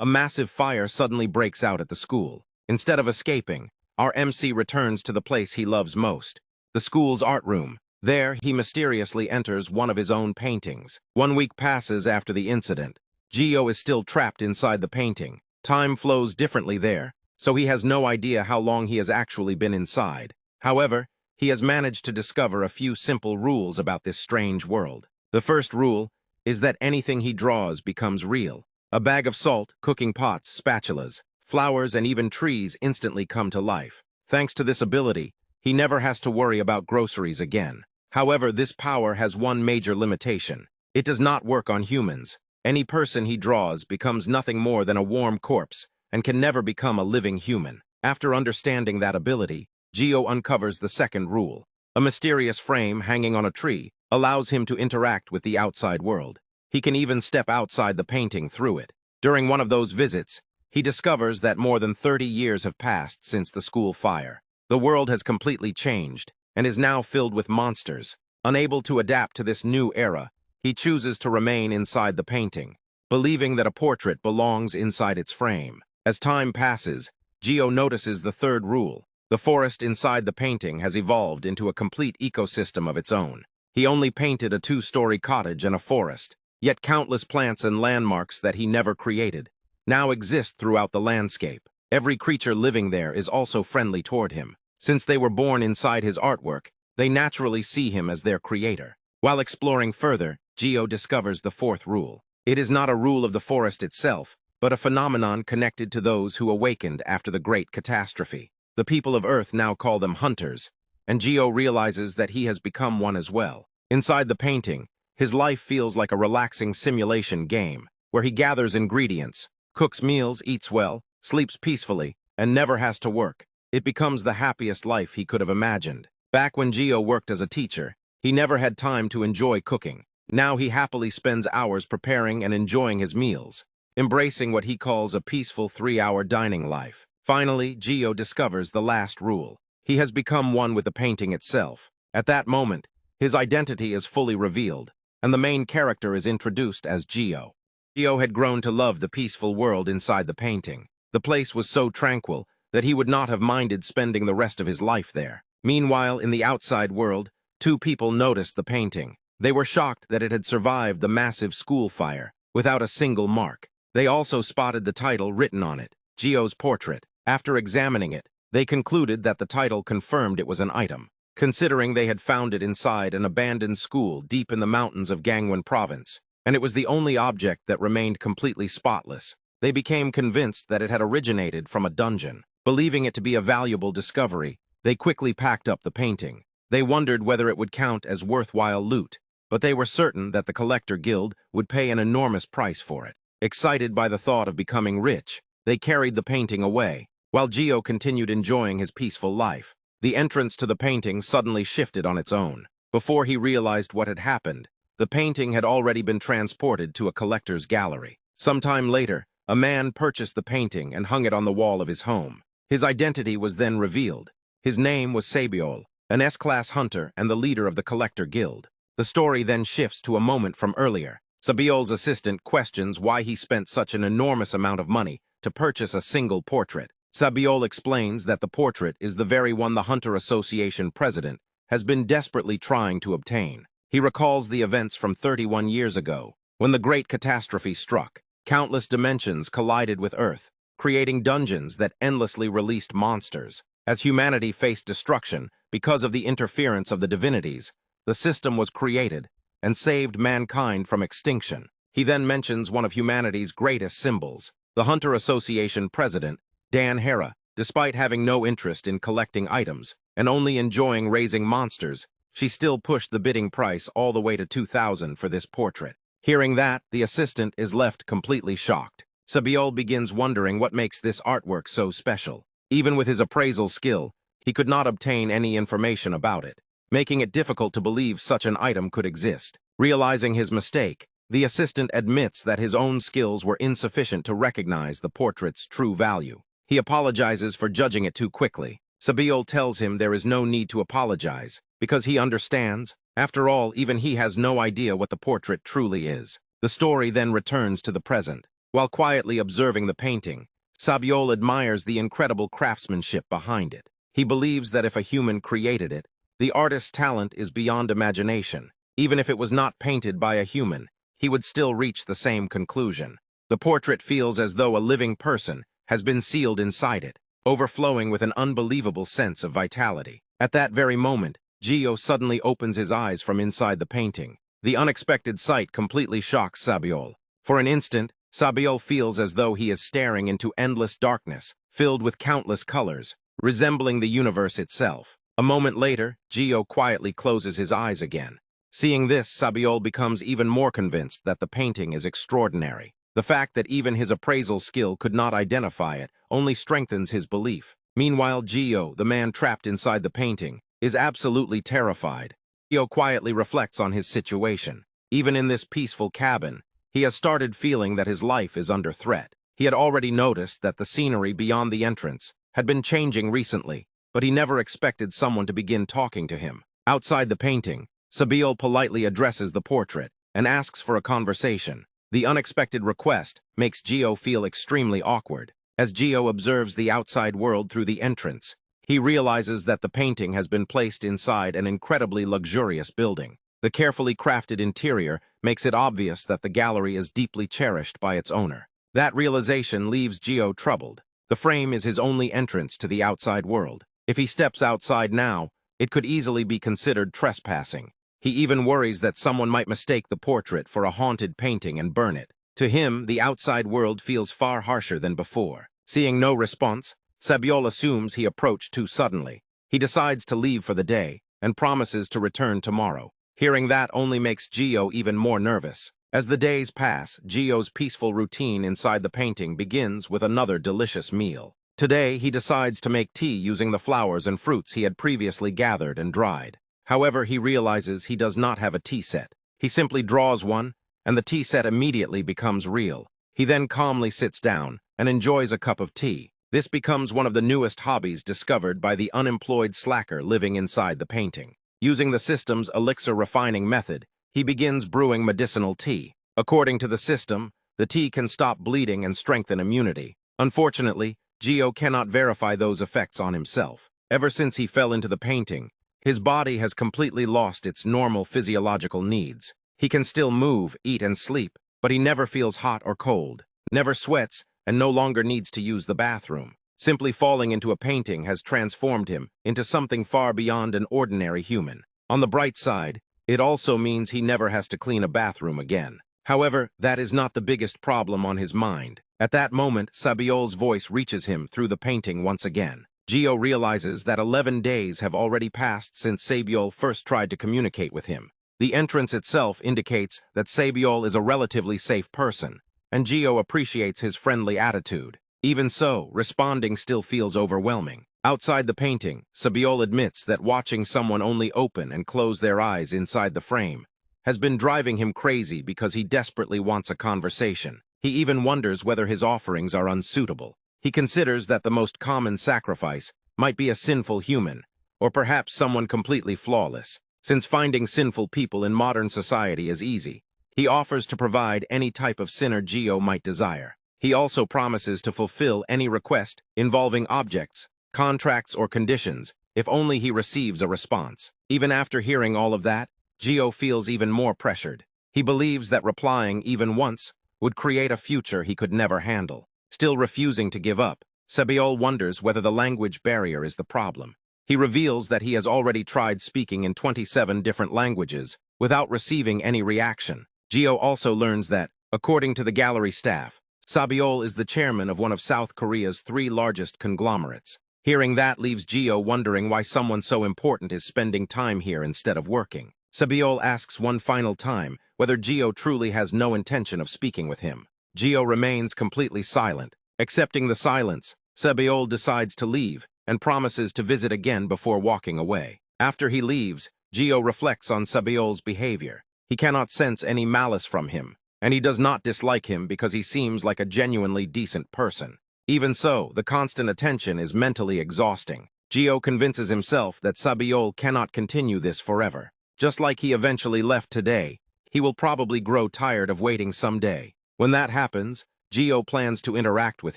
A massive fire suddenly breaks out at the school. Instead of escaping, our MC returns to the place he loves most, the school's art room. There, he mysteriously enters one of his own paintings. 1 week passes after the incident. Jio is still trapped inside the painting. Time flows differently there, so he has no idea how long he has actually been inside. However, he has managed to discover a few simple rules about this strange world. The first rule is that anything he draws becomes real. A bag of salt, cooking pots, spatulas, flowers, and even trees instantly come to life. Thanks to this ability, he never has to worry about groceries again. However, this power has one major limitation. It does not work on humans. Any person he draws becomes nothing more than a warm corpse and can never become a living human. After understanding that ability, Jio uncovers the second rule. A mysterious frame hanging on a tree allows him to interact with the outside world. He can even step outside the painting through it. During one of those visits, he discovers that more than 30 years have passed since the school fire. The world has completely changed and is now filled with monsters. Unable to adapt to this new era, he chooses to remain inside the painting, believing that a portrait belongs inside its frame. As time passes, Jio notices the third rule. The forest inside the painting has evolved into a complete ecosystem of its own. He only painted a 2-story cottage and a forest, yet countless plants and landmarks that he never created now exist throughout the landscape. Every creature living there is also friendly toward him. Since they were born inside his artwork, they naturally see him as their creator. While exploring further, Jio discovers the fourth rule. It is not a rule of the forest itself, but a phenomenon connected to those who awakened after the great catastrophe. The people of Earth now call them hunters, and Jio realizes that he has become one as well. Inside the painting, his life feels like a relaxing simulation game, where he gathers ingredients, cooks meals, eats well, sleeps peacefully, and never has to work. It becomes the happiest life he could have imagined. Back when Jio worked as a teacher, he never had time to enjoy cooking. Now he happily spends hours preparing and enjoying his meals, embracing what he calls a peaceful 3-hour dining life. Finally, Jio discovers the last rule. He has become one with the painting itself. At that moment, his identity is fully revealed, and the main character is introduced as Jio. Jio had grown to love the peaceful world inside the painting. The place was so tranquil that he would not have minded spending the rest of his life there. Meanwhile, in the outside world, 2 people noticed the painting. They were shocked that it had survived the massive school fire without a single mark. They also spotted the title written on it, Jio's portrait. After examining it, they concluded that the title confirmed it was an item. Considering they had found it inside an abandoned school deep in the mountains of Gangwon province, and it was the only object that remained completely spotless, they became convinced that it had originated from a dungeon. Believing it to be a valuable discovery, they quickly packed up the painting. They wondered whether it would count as worthwhile loot, but they were certain that the Collector Guild would pay an enormous price for it. Excited by the thought of becoming rich, they carried the painting away, while Jio continued enjoying his peaceful life. The entrance to the painting suddenly shifted on its own. Before he realized what had happened, the painting had already been transported to a collector's gallery. Sometime later, a man purchased the painting and hung it on the wall of his home. His identity was then revealed. His name was Seo Jio, an S-class hunter and the leader of the Collector Guild. The story then shifts to a moment from earlier. Seo Jio's assistant questions why he spent such an enormous amount of money to purchase a single portrait. Seo Jio explains that the portrait is the very one the Hunter Association president has been desperately trying to obtain. He recalls the events from 31 years ago, when the great catastrophe struck. Countless dimensions collided with Earth, creating dungeons that endlessly released monsters. As humanity faced destruction because of the interference of the divinities, the system was created and saved mankind from extinction. He then mentions one of humanity's greatest symbols. The Hunter Association president, Dan Hera, despite having no interest in collecting items and only enjoying raising monsters, she still pushed the bidding price all the way to 2,000 for this portrait. Hearing that, the assistant is left completely shocked. Seo Jio begins wondering what makes this artwork so special. Even with his appraisal skill, he could not obtain any information about it, making it difficult to believe such an item could exist. Realizing his mistake, the assistant admits that his own skills were insufficient to recognize the portrait's true value. He apologizes for judging it too quickly. Seo Jio tells him there is no need to apologize, because he understands. After all, even he has no idea what the portrait truly is. The story then returns to the present. While quietly observing the painting, Sabiol admires the incredible craftsmanship behind it. He believes that if a human created it, the artist's talent is beyond imagination. Even if it was not painted by a human, he would still reach the same conclusion. The portrait feels as though a living person has been sealed inside it, overflowing with an unbelievable sense of vitality. At that very moment, Jio suddenly opens his eyes from inside the painting. The unexpected sight completely shocks Sabiol. For an instant, Sabiol feels as though he is staring into endless darkness, filled with countless colors, resembling the universe itself. A moment later, Jio quietly closes his eyes again. Seeing this, Sabiol becomes even more convinced that the painting is extraordinary. The fact that even his appraisal skill could not identify it only strengthens his belief. Meanwhile, Jio, the man trapped inside the painting, is absolutely terrified. Jio quietly reflects on his situation. Even in this peaceful cabin, he has started feeling that his life is under threat. He had already noticed that the scenery beyond the entrance had been changing recently, but he never expected someone to begin talking to him. Outside the painting, Sabiol politely addresses the portrait and asks for a conversation. The unexpected request makes Jio feel extremely awkward. As Jio observes the outside world through the entrance, he realizes that the painting has been placed inside an incredibly luxurious building. The carefully crafted interior makes it obvious that the gallery is deeply cherished by its owner. That realization leaves Jio troubled. The frame is his only entrance to the outside world. If he steps outside now, it could easily be considered trespassing. He even worries that someone might mistake the portrait for a haunted painting and burn it. To him, the outside world feels far harsher than before. Seeing no response, Sabiol assumes he approached too suddenly. He decides to leave for the day and promises to return tomorrow. Hearing that only makes Jio even more nervous. As the days pass, Jio's peaceful routine inside the painting begins with another delicious meal. Today, he decides to make tea using the flowers and fruits he had previously gathered and dried. However, he realizes he does not have a tea set. He simply draws one, and the tea set immediately becomes real. He then calmly sits down and enjoys a cup of tea. This becomes one of the newest hobbies discovered by the unemployed slacker living inside the painting. Using the system's elixir refining method, he begins brewing medicinal tea. According to the system, the tea can stop bleeding and strengthen immunity. Unfortunately, Jio cannot verify those effects on himself. Ever since he fell into the painting, his body has completely lost its normal physiological needs. He can still move, eat, and sleep, but he never feels hot or cold, never sweats, and no longer needs to use the bathroom. Simply falling into a painting has transformed him into something far beyond an ordinary human. On the bright side, it also means he never has to clean a bathroom again. However, that is not the biggest problem on his mind. At that moment, Sabiol's voice reaches him through the painting once again. Jio realizes that 11 days have already passed since Sabiol first tried to communicate with him. The entrance itself indicates that Sabiol is a relatively safe person, and Jio appreciates his friendly attitude. Even so, responding still feels overwhelming. Outside the painting, Sabiol admits that watching someone only open and close their eyes inside the frame has been driving him crazy because he desperately wants a conversation. He even wonders whether his offerings are unsuitable. He considers that the most common sacrifice might be a sinful human, or perhaps someone completely flawless. Since finding sinful people in modern society is easy, he offers to provide any type of sinner Jio might desire. He also promises to fulfill any request involving objects, contracts, or conditions if only he receives a response. Even after hearing all of that, Jio feels even more pressured. He believes that replying even once would create a future he could never handle. Still refusing to give up, Sabiol wonders whether the language barrier is the problem. He reveals that he has already tried speaking in 27 different languages without receiving any reaction. Jio also learns that, according to the gallery staff, Sabiol is the chairman of one of South Korea's 3 largest conglomerates. Hearing that leaves Jio wondering why someone so important is spending time here instead of working. Sabiol asks one final time whether Jio truly has no intention of speaking with him. Jio remains completely silent. Accepting the silence, Sabiol decides to leave and promises to visit again before walking away. After he leaves, Jio reflects on Sabiol's behavior. He cannot sense any malice from him, and he does not dislike him because he seems like a genuinely decent person. Even so, the constant attention is mentally exhausting. Jio convinces himself that Sabiol cannot continue this forever. Just like he eventually left today, he will probably grow tired of waiting someday. When that happens, Jio plans to interact with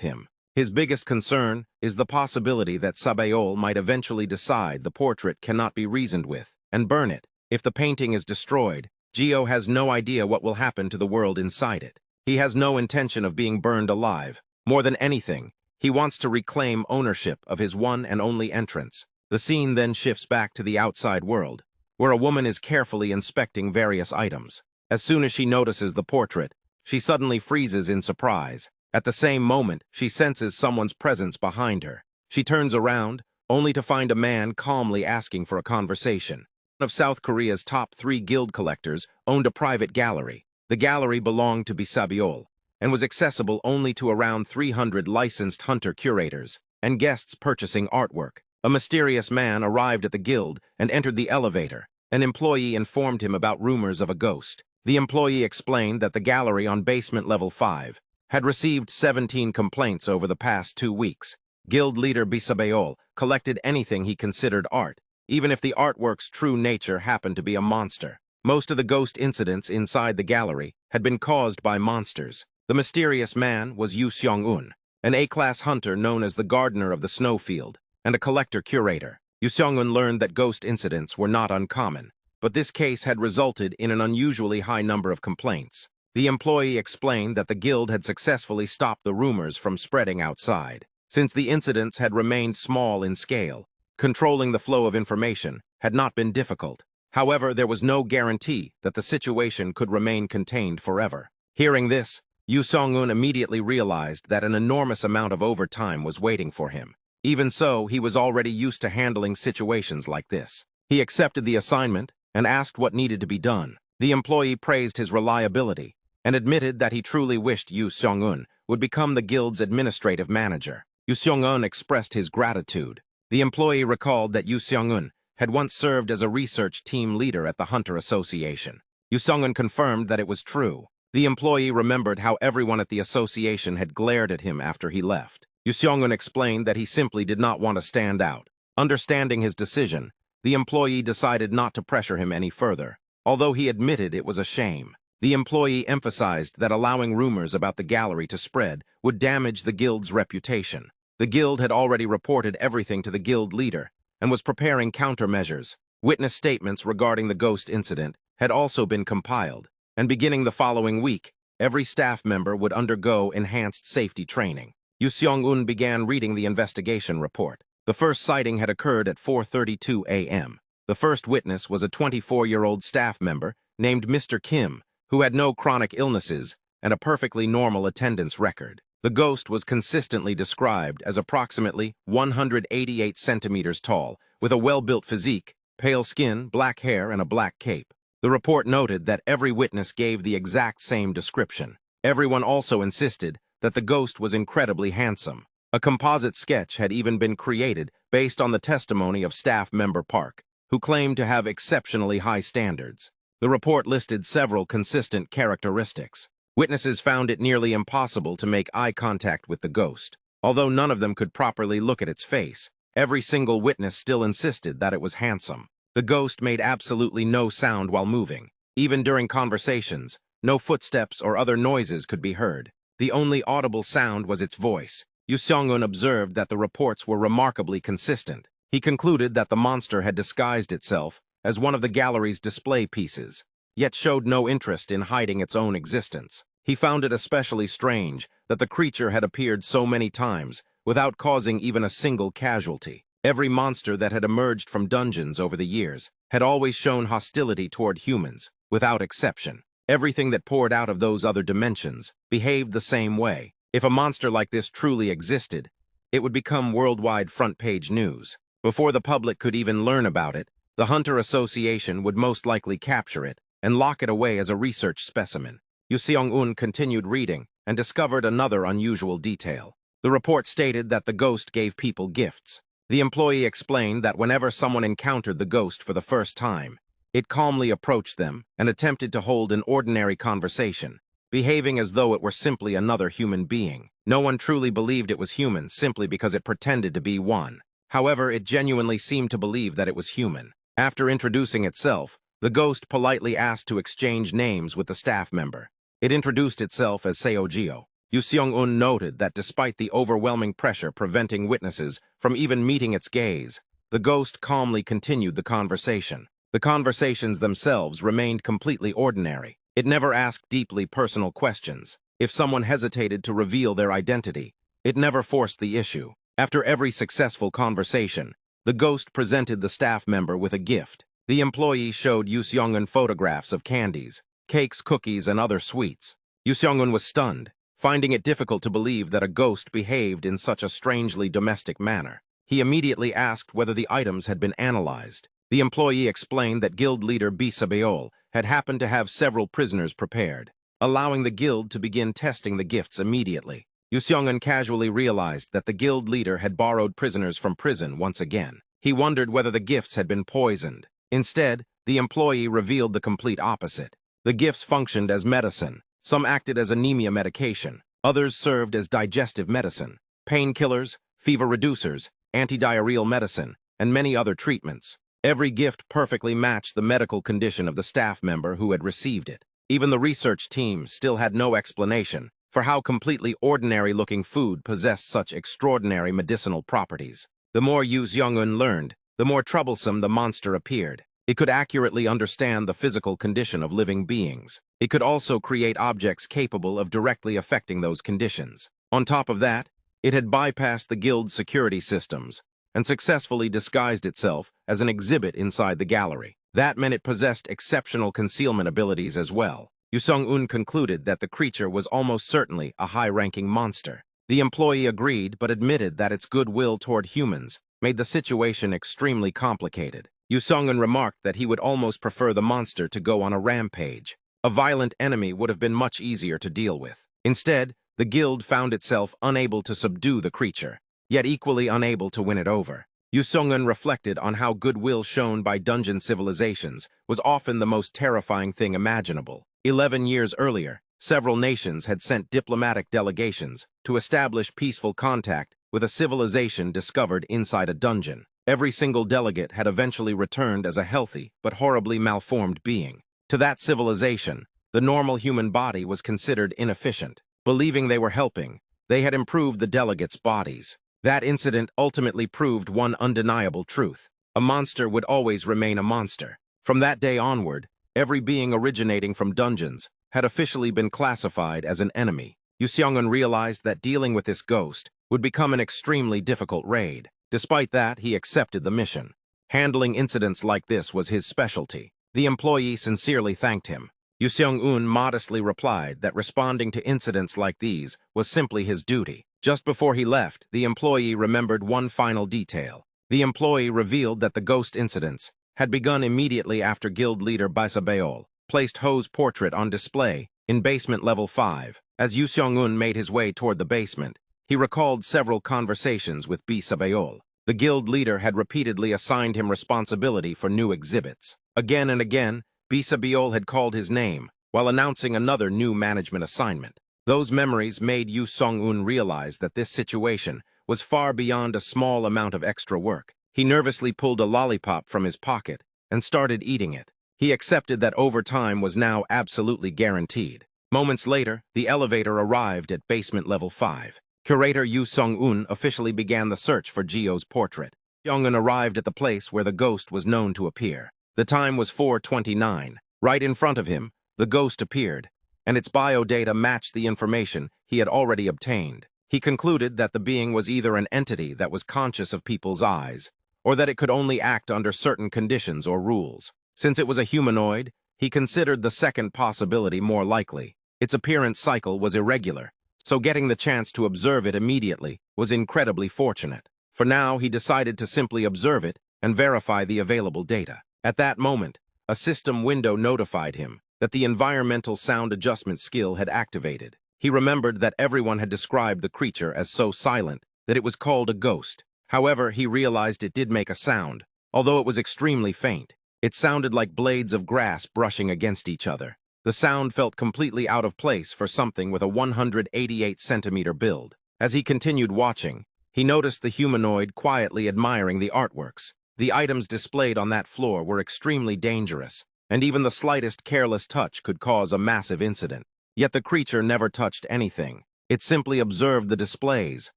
him. His biggest concern is the possibility that Sabayol might eventually decide the portrait cannot be reasoned with and burn it. If the painting is destroyed, Jio has no idea what will happen to the world inside it. He has no intention of being burned alive. More than anything, he wants to reclaim ownership of his one and only entrance. The scene then shifts back to the outside world, where a woman is carefully inspecting various items. As soon as she notices the portrait, she suddenly freezes in surprise. At the same moment, she senses someone's presence behind her. She turns around, only to find a man calmly asking for a conversation. One of South Korea's top 3 guild collectors owned a private gallery. The gallery belonged to Bisabiol and was accessible only to around 300 licensed hunter curators and guests purchasing artwork. A mysterious man arrived at the guild and entered the elevator. An employee informed him about rumors of a ghost. The employee explained that the gallery on basement level 5 had received 17 complaints over the past 2 weeks. Guild leader Bisabayol collected anything he considered art, even if the artwork's true nature happened to be a monster. Most of the ghost incidents inside the gallery had been caused by monsters. The mysterious man was Yu Seong-un, an A-class hunter known as the gardener of the snowfield, and a collector-curator. Yu Seong-un learned that ghost incidents were not uncommon, but this case had resulted in an unusually high number of complaints. The employee explained that the guild had successfully stopped the rumors from spreading outside. Since the incidents had remained small in scale, controlling the flow of information had not been difficult. However, there was no guarantee that the situation could remain contained forever. Hearing this, Yu Seong-un immediately realized that an enormous amount of overtime was waiting for him. Even so, he was already used to handling situations like this. He accepted the assignment and asked what needed to be done. The employee praised his reliability and admitted that he truly wished Yu Seong-un would become the guild's administrative manager. Yu Seong-un expressed his gratitude. The employee recalled that Yu Seong-un had once served as a research team leader at the Hunter Association. Yu Seong-un confirmed that it was true. The employee remembered how everyone at the association had glared at him after he left. Yu Seong-un explained that he simply did not want to stand out. Understanding his decision, the employee decided not to pressure him any further, although he admitted it was a shame. The employee emphasized that allowing rumors about the gallery to spread would damage the guild's reputation. The guild had already reported everything to the guild leader and was preparing countermeasures. Witness statements regarding the ghost incident had also been compiled, and beginning the following week, every staff member would undergo enhanced safety training. Yu Seong-un began reading the investigation report. The first sighting had occurred at 4:32 a.m. The first witness was a 24-year-old staff member named Mr. Kim, who had no chronic illnesses and a perfectly normal attendance record. The ghost was consistently described as approximately 188 centimeters tall, with a well-built physique, pale skin, black hair, and a black cape. The report noted that every witness gave the exact same description. Everyone also insisted that the ghost was incredibly handsome. A composite sketch had even been created based on the testimony of staff member Park, who claimed to have exceptionally high standards. The report listed several consistent characteristics. Witnesses found it nearly impossible to make eye contact with the ghost. Although none of them could properly look at its face, every single witness still insisted that it was handsome. The ghost made absolutely no sound while moving. Even during conversations, no footsteps or other noises could be heard. The only audible sound was its voice. Yu Seong-un observed that the reports were remarkably consistent. He concluded that the monster had disguised itself as one of the gallery's display pieces, yet showed no interest in hiding its own existence. He found it especially strange that the creature had appeared so many times without causing even a single casualty. Every monster that had emerged from dungeons over the years had always shown hostility toward humans, without exception. Everything that poured out of those other dimensions behaved the same way. If a monster like this truly existed, it would become worldwide front-page news. Before the public could even learn about it, the Hunter Association would most likely capture it and lock it away as a research specimen. Yu Seong-un continued reading and discovered another unusual detail. The report stated that the ghost gave people gifts. The employee explained that whenever someone encountered the ghost for the first time, it calmly approached them and attempted to hold an ordinary conversation, behaving as though it were simply another human being. No one truly believed it was human simply because it pretended to be one. However, it genuinely seemed to believe that it was human. After introducing itself, the ghost politely asked to exchange names with the staff member. It introduced itself as Seo Jio. Yu Seong-un noted that despite the overwhelming pressure preventing witnesses from even meeting its gaze, the ghost calmly continued the conversation. The conversations themselves remained completely ordinary. It never asked deeply personal questions. If someone hesitated to reveal their identity, it never forced the issue. After every successful conversation, the ghost presented the staff member with a gift. The employee showed Yu Seong-un photographs of candies, cakes, cookies, and other sweets. Yu Seong-un was stunned, finding it difficult to believe that a ghost behaved in such a strangely domestic manner. He immediately asked whether the items had been analyzed. The employee explained that guild leader Bisabeol had happened to have several prisoners prepared, allowing the guild to begin testing the gifts immediately. Yu Seong-un casually realized that the guild leader had borrowed prisoners from prison once again. He wondered whether the gifts had been poisoned. Instead, the employee revealed the complete opposite. The gifts functioned as medicine. Some acted as anemia medication. Others served as digestive medicine, painkillers, fever reducers, anti-diarrheal medicine, and many other treatments. Every gift perfectly matched the medical condition of the staff member who had received it. Even the research team still had no explanation for how completely ordinary-looking food possessed such extraordinary medicinal properties. The more Yu Seong-un learned, the more troublesome the monster appeared. It could accurately understand the physical condition of living beings. It could also create objects capable of directly affecting those conditions. On top of that, it had bypassed the guild's security systems and successfully disguised itself as an exhibit inside the gallery. That meant it possessed exceptional concealment abilities as well. Yu Seong-un concluded that the creature was almost certainly a high-ranking monster. The employee agreed but admitted that its goodwill toward humans made the situation extremely complicated. Yu Seong-un remarked that he would almost prefer the monster to go on a rampage. A violent enemy would have been much easier to deal with. Instead, the guild found itself unable to subdue the creature, yet equally unable to win it over. Yu Seong-un reflected on how goodwill shown by dungeon civilizations was often the most terrifying thing imaginable. 11 years earlier, several nations had sent diplomatic delegations to establish peaceful contact with a civilization discovered inside a dungeon. Every single delegate had eventually returned as a healthy but horribly malformed being. To that civilization, the normal human body was considered inefficient. Believing they were helping, they had improved the delegates' bodies. That incident ultimately proved one undeniable truth. A monster would always remain a monster. From that day onward, every being originating from dungeons had officially been classified as an enemy. Yu Seong-un realized that dealing with this ghost would become an extremely difficult raid. Despite that, he accepted the mission. Handling incidents like this was his specialty. The employee sincerely thanked him. Yu Seong-un modestly replied that responding to incidents like these was simply his duty. Just before he left, the employee remembered one final detail. The employee revealed that the ghost incidents had begun immediately after guild leader Bisabeol placed Ho's portrait on display in basement level 5. As Yu Seong-un made his way toward the basement, he recalled several conversations with Bisabeol. The guild leader had repeatedly assigned him responsibility for new exhibits. Again and again, Bisabeol had called his name while announcing another new management assignment. Those memories made Yu Seong-un realize that this situation was far beyond a small amount of extra work. He nervously pulled a lollipop from his pocket and started eating it. He accepted that overtime was now absolutely guaranteed. Moments later, the elevator arrived at basement level 5. Curator Yu Seong-un officially began the search for Jio's portrait. Seong-un arrived at the place where the ghost was known to appear. The time was 4:29. Right in front of him, the ghost appeared, and its biodata matched the information he had already obtained. He concluded that the being was either an entity that was conscious of people's eyes, or that it could only act under certain conditions or rules. Since it was a humanoid, he considered the second possibility more likely. Its appearance cycle was irregular, so getting the chance to observe it immediately was incredibly fortunate. For now, he decided to simply observe it and verify the available data. At that moment, a system window notified him that the environmental sound adjustment skill had activated. He remembered that everyone had described the creature as so silent that it was called a ghost. However, he realized it did make a sound, although it was extremely faint. It sounded like blades of grass brushing against each other. The sound felt completely out of place for something with a 188-centimeter build. As he continued watching, he noticed the humanoid quietly admiring the artworks. The items displayed on that floor were extremely dangerous, and even the slightest careless touch could cause a massive incident. Yet the creature never touched anything. It simply observed the displays.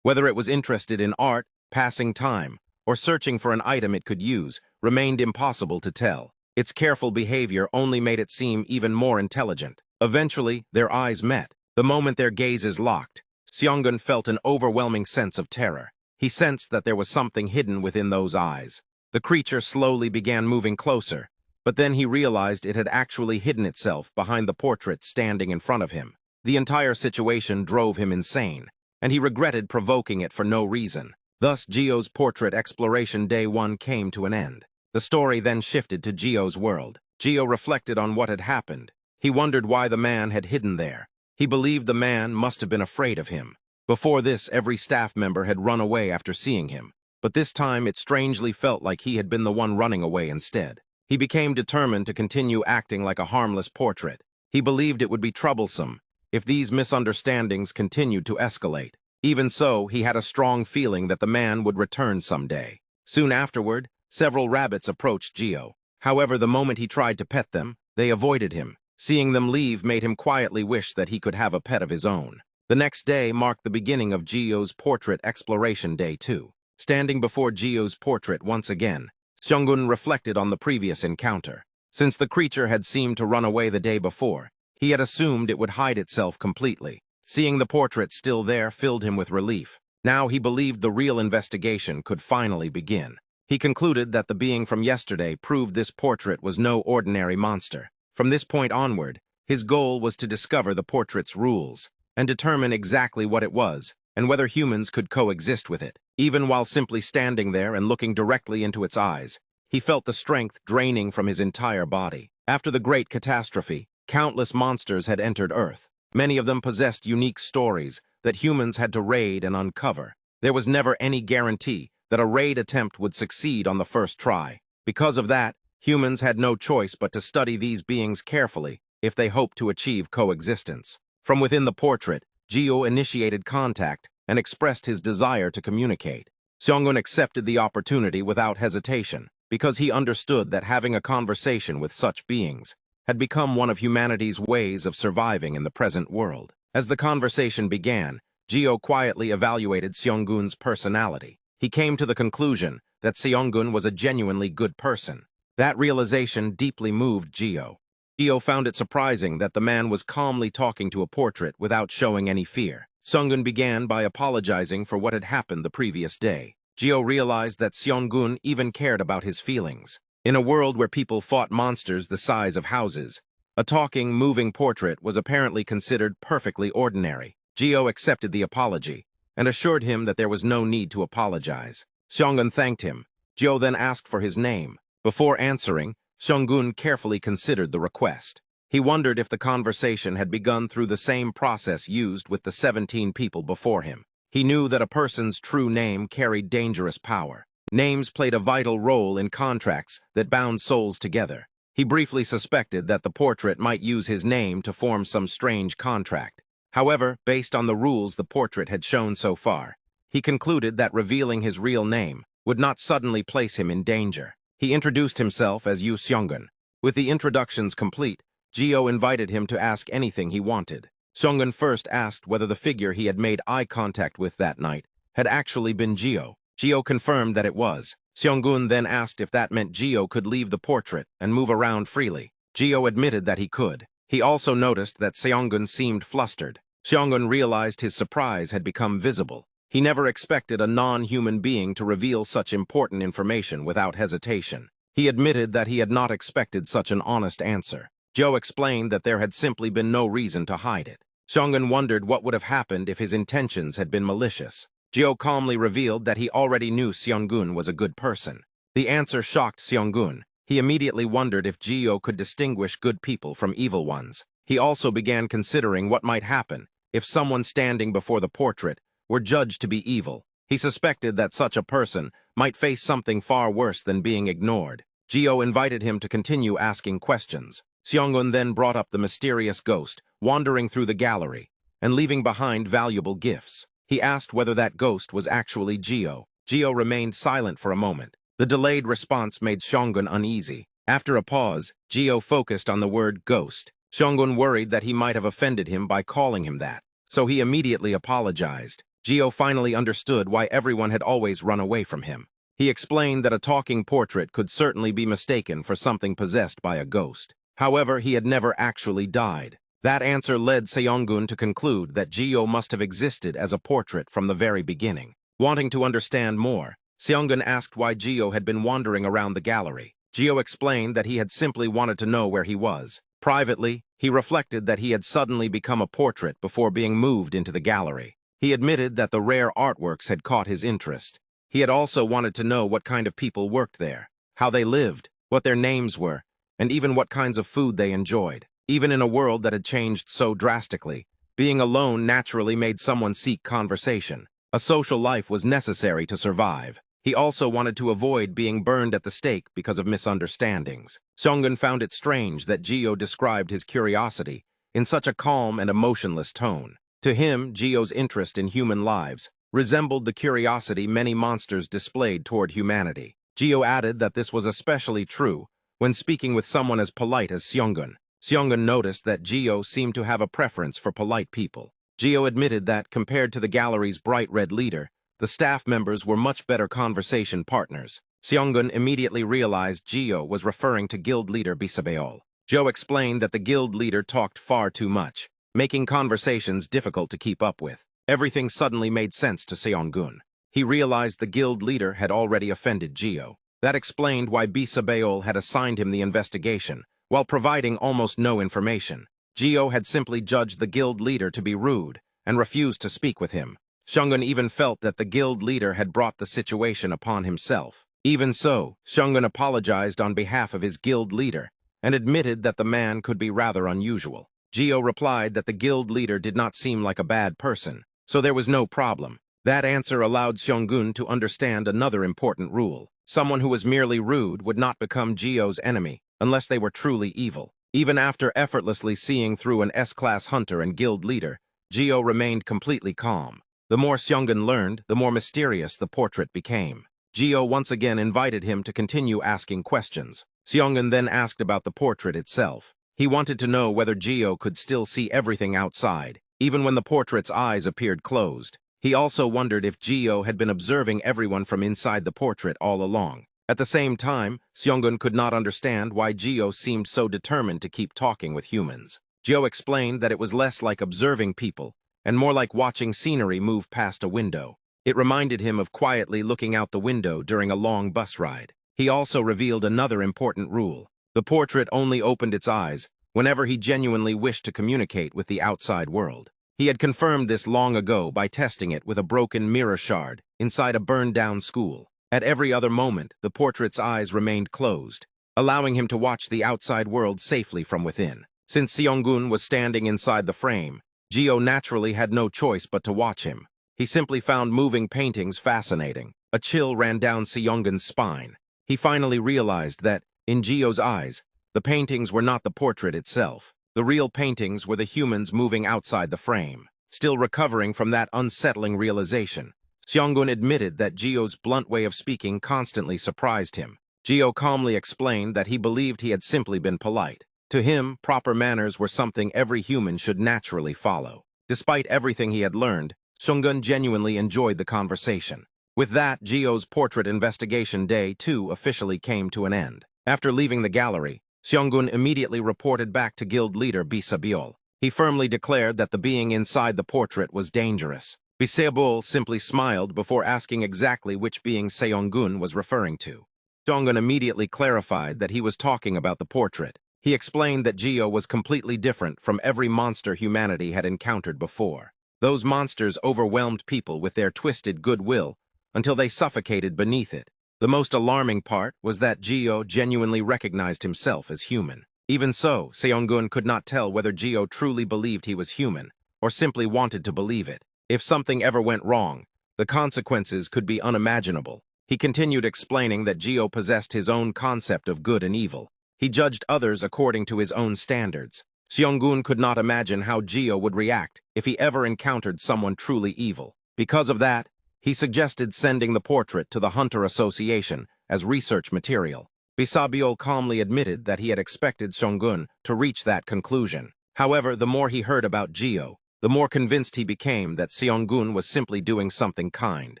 Whether it was interested in art, passing time, or searching for an item it could use, remained impossible to tell. Its careful behavior only made it seem even more intelligent. Eventually, their eyes met. The moment their gazes locked, Seongun felt an overwhelming sense of terror. He sensed that there was something hidden within those eyes. The creature slowly began moving closer, but then he realized it had actually hidden itself behind the portrait standing in front of him. The entire situation drove him insane, and he regretted provoking it for no reason. Thus, Jio's portrait exploration day 1 came to an end. The story then shifted to Jio's world. Jio reflected on what had happened. He wondered why the man had hidden there. He believed the man must have been afraid of him. Before this, every staff member had run away after seeing him, but this time it strangely felt like he had been the one running away instead. He became determined to continue acting like a harmless portrait. He believed it would be troublesome if these misunderstandings continued to escalate. Even so, he had a strong feeling that the man would return someday. Soon afterward, several rabbits approached Jio. However, the moment he tried to pet them, they avoided him. Seeing them leave made him quietly wish that he could have a pet of his own. The next day marked the beginning of Jio's portrait exploration day 2. Standing before Jio's portrait once again, Seongun reflected on the previous encounter. Since the creature had seemed to run away the day before, he had assumed it would hide itself completely. Seeing the portrait still there filled him with relief. Now he believed the real investigation could finally begin. He concluded that the being from yesterday proved this portrait was no ordinary monster. From this point onward, his goal was to discover the portrait's rules and determine exactly what it was and whether humans could coexist with it. Even while simply standing there and looking directly into its eyes, he felt the strength draining from his entire body. After the great catastrophe, countless monsters had entered Earth. Many of them possessed unique stories that humans had to raid and uncover. There was never any guarantee that a raid attempt would succeed on the first try. Because of that, humans had no choice but to study these beings carefully if they hoped to achieve coexistence. From within the portrait, Jio initiated contact and expressed his desire to communicate. Seongun accepted the opportunity without hesitation because he understood that having a conversation with such beings had become one of humanity's ways of surviving in the present world. As the conversation began, Jio quietly evaluated Seongun's personality. He came to the conclusion that Seongun was a genuinely good person. That realization deeply moved Jio. Jio found it surprising that the man was calmly talking to a portrait without showing any fear. Seongun began by apologizing for what had happened the previous day. Jio realized that Seongun even cared about his feelings. In a world where people fought monsters the size of houses, a talking, moving portrait was apparently considered perfectly ordinary. Jio accepted the apology and assured him that there was no need to apologize. Seongun thanked him. Jio then asked for his name. Before answering, Seongun carefully considered the request. He wondered if the conversation had begun through the same process used with the 17 people before him. He knew that a person's true name carried dangerous power. Names played a vital role in contracts that bound souls together. He briefly suspected that the portrait might use his name to form some strange contract. However, based on the rules the portrait had shown so far, he concluded that revealing his real name would not suddenly place him in danger. He introduced himself as Yu Seongun. With the introductions complete, Jio invited him to ask anything he wanted. Seongun first asked whether the figure he had made eye contact with that night had actually been Jio. Jio confirmed that it was. Seongun then asked if that meant Jio could leave the portrait and move around freely. Jio admitted that he could. He also noticed that Seongun seemed flustered. Seongun realized his surprise had become visible. He never expected a non-human being to reveal such important information without hesitation. He admitted that he had not expected such an honest answer. Jio explained that there had simply been no reason to hide it. Seongun wondered what would have happened if his intentions had been malicious. Jio calmly revealed that he already knew Seongun was a good person. The answer shocked Seongun. He immediately wondered if Jio could distinguish good people from evil ones. He also began considering what might happen if someone standing before the portrait were judged to be evil. He suspected that such a person might face something far worse than being ignored. Jio invited him to continue asking questions. Seongun then brought up the mysterious ghost, wandering through the gallery and leaving behind valuable gifts. He asked whether that ghost was actually Jio. Jio remained silent for a moment. The delayed response made Seongun uneasy. After a pause, Jio focused on the word ghost. Seongun worried that he might have offended him by calling him that. so he immediately apologized. Jio finally understood why everyone had always run away from him. He explained that a talking portrait could certainly be mistaken for something possessed by a ghost. However, he had never actually died. That answer led Seong-gun to conclude that Jio must have existed as a portrait from the very beginning. Wanting to understand more, Seong-gun asked why Jio had been wandering around the gallery. Jio explained that he had simply wanted to know where he was. Privately, he reflected that he had suddenly become a portrait before being moved into the gallery. He admitted that the rare artworks had caught his interest. He had also wanted to know what kind of people worked there, how they lived, what their names were, and even what kinds of food they enjoyed. Even in a world that had changed so drastically, being alone naturally made someone seek conversation. A social life was necessary to survive. He also wanted to avoid being burned at the stake because of misunderstandings. Seong-gun found it strange that Jio described his curiosity in such a calm and emotionless tone. To him, Jio's interest in human lives resembled the curiosity many monsters displayed toward humanity. Jio added that this was especially true when speaking with someone as polite as Seong-gun. Seong-gun noticed that Jio seemed to have a preference for polite people. Jio admitted that, compared to the gallery's bright red leader, the staff members were much better conversation partners. Seong-gun immediately realized Jio was referring to guild leader Bisabeol. Jio explained that the guild leader talked far too much, making conversations difficult to keep up with. Everything suddenly made sense to Seong-gun. He realized the guild leader had already offended Jio. That explained why Bisabeol had assigned him the investigation, while providing almost no information. Jio had simply judged the guild leader to be rude and refused to speak with him. Seong-gun even felt that the guild leader had brought the situation upon himself. Even so, Seong-gun apologized on behalf of his guild leader and admitted that the man could be rather unusual. Jio replied that the guild leader did not seem like a bad person, so there was no problem. That answer allowed Seong-gun to understand another important rule. Someone who was merely rude would not become Jio's enemy unless they were truly evil. Even after effortlessly seeing through an S-class hunter and guild leader, Jio remained completely calm. The more Seong-gun learned, the more mysterious the portrait became. Jio once again invited him to continue asking questions. Seong-gun then asked about the portrait itself. He wanted to know whether Jio could still see everything outside, even when the portrait's eyes appeared closed. He also wondered if Jio had been observing everyone from inside the portrait all along. At the same time, Seong-gun could not understand why Jio seemed so determined to keep talking with humans. Jio explained that it was less like observing people and more like watching scenery move past a window. It reminded him of quietly looking out the window during a long bus ride. He also revealed another important rule. The portrait only opened its eyes whenever he genuinely wished to communicate with the outside world. He had confirmed this long ago by testing it with a broken mirror shard inside a burned-down school. At every other moment, the portrait's eyes remained closed, allowing him to watch the outside world safely from within. Since Seong-gun was standing inside the frame, Jio naturally had no choice but to watch him. He simply found moving paintings fascinating. A chill ran down Seong-gun's spine. He finally realized that, in Jio's eyes, the paintings were not the portrait itself. The real paintings were the humans moving outside the frame. Still recovering from that unsettling realization, Seong-gun admitted that Jio's blunt way of speaking constantly surprised him. Jio calmly explained that he believed he had simply been polite. To him, proper manners were something every human should naturally follow. Despite everything he had learned, Seong-gun genuinely enjoyed the conversation. With that, Jio's portrait investigation day, too, officially came to an end. After leaving the gallery, Seong-gun immediately reported back to guild leader Bisabeol. He firmly declared that the being inside the portrait was dangerous. Bisabeol simply smiled before asking exactly which being Seong-gun was referring to. Seong-gun immediately clarified that he was talking about the portrait. He explained that Jio was completely different from every monster humanity had encountered before. Those monsters overwhelmed people with their twisted goodwill until they suffocated beneath it. The most alarming part was that Jio genuinely recognized himself as human. Even so, Seong-gun could not tell whether Jio truly believed he was human or simply wanted to believe it. If something ever went wrong, the consequences could be unimaginable. He continued explaining that Jio possessed his own concept of good and evil. He judged others according to his own standards. Seong-gun could not imagine how Jio would react if he ever encountered someone truly evil. Because of that, he suggested sending the portrait to the Hunter Association as research material. Bisabeol calmly admitted that he had expected Seong-gun to reach that conclusion. However, the more he heard about Jio, the more convinced he became that Seong-gun was simply doing something kind.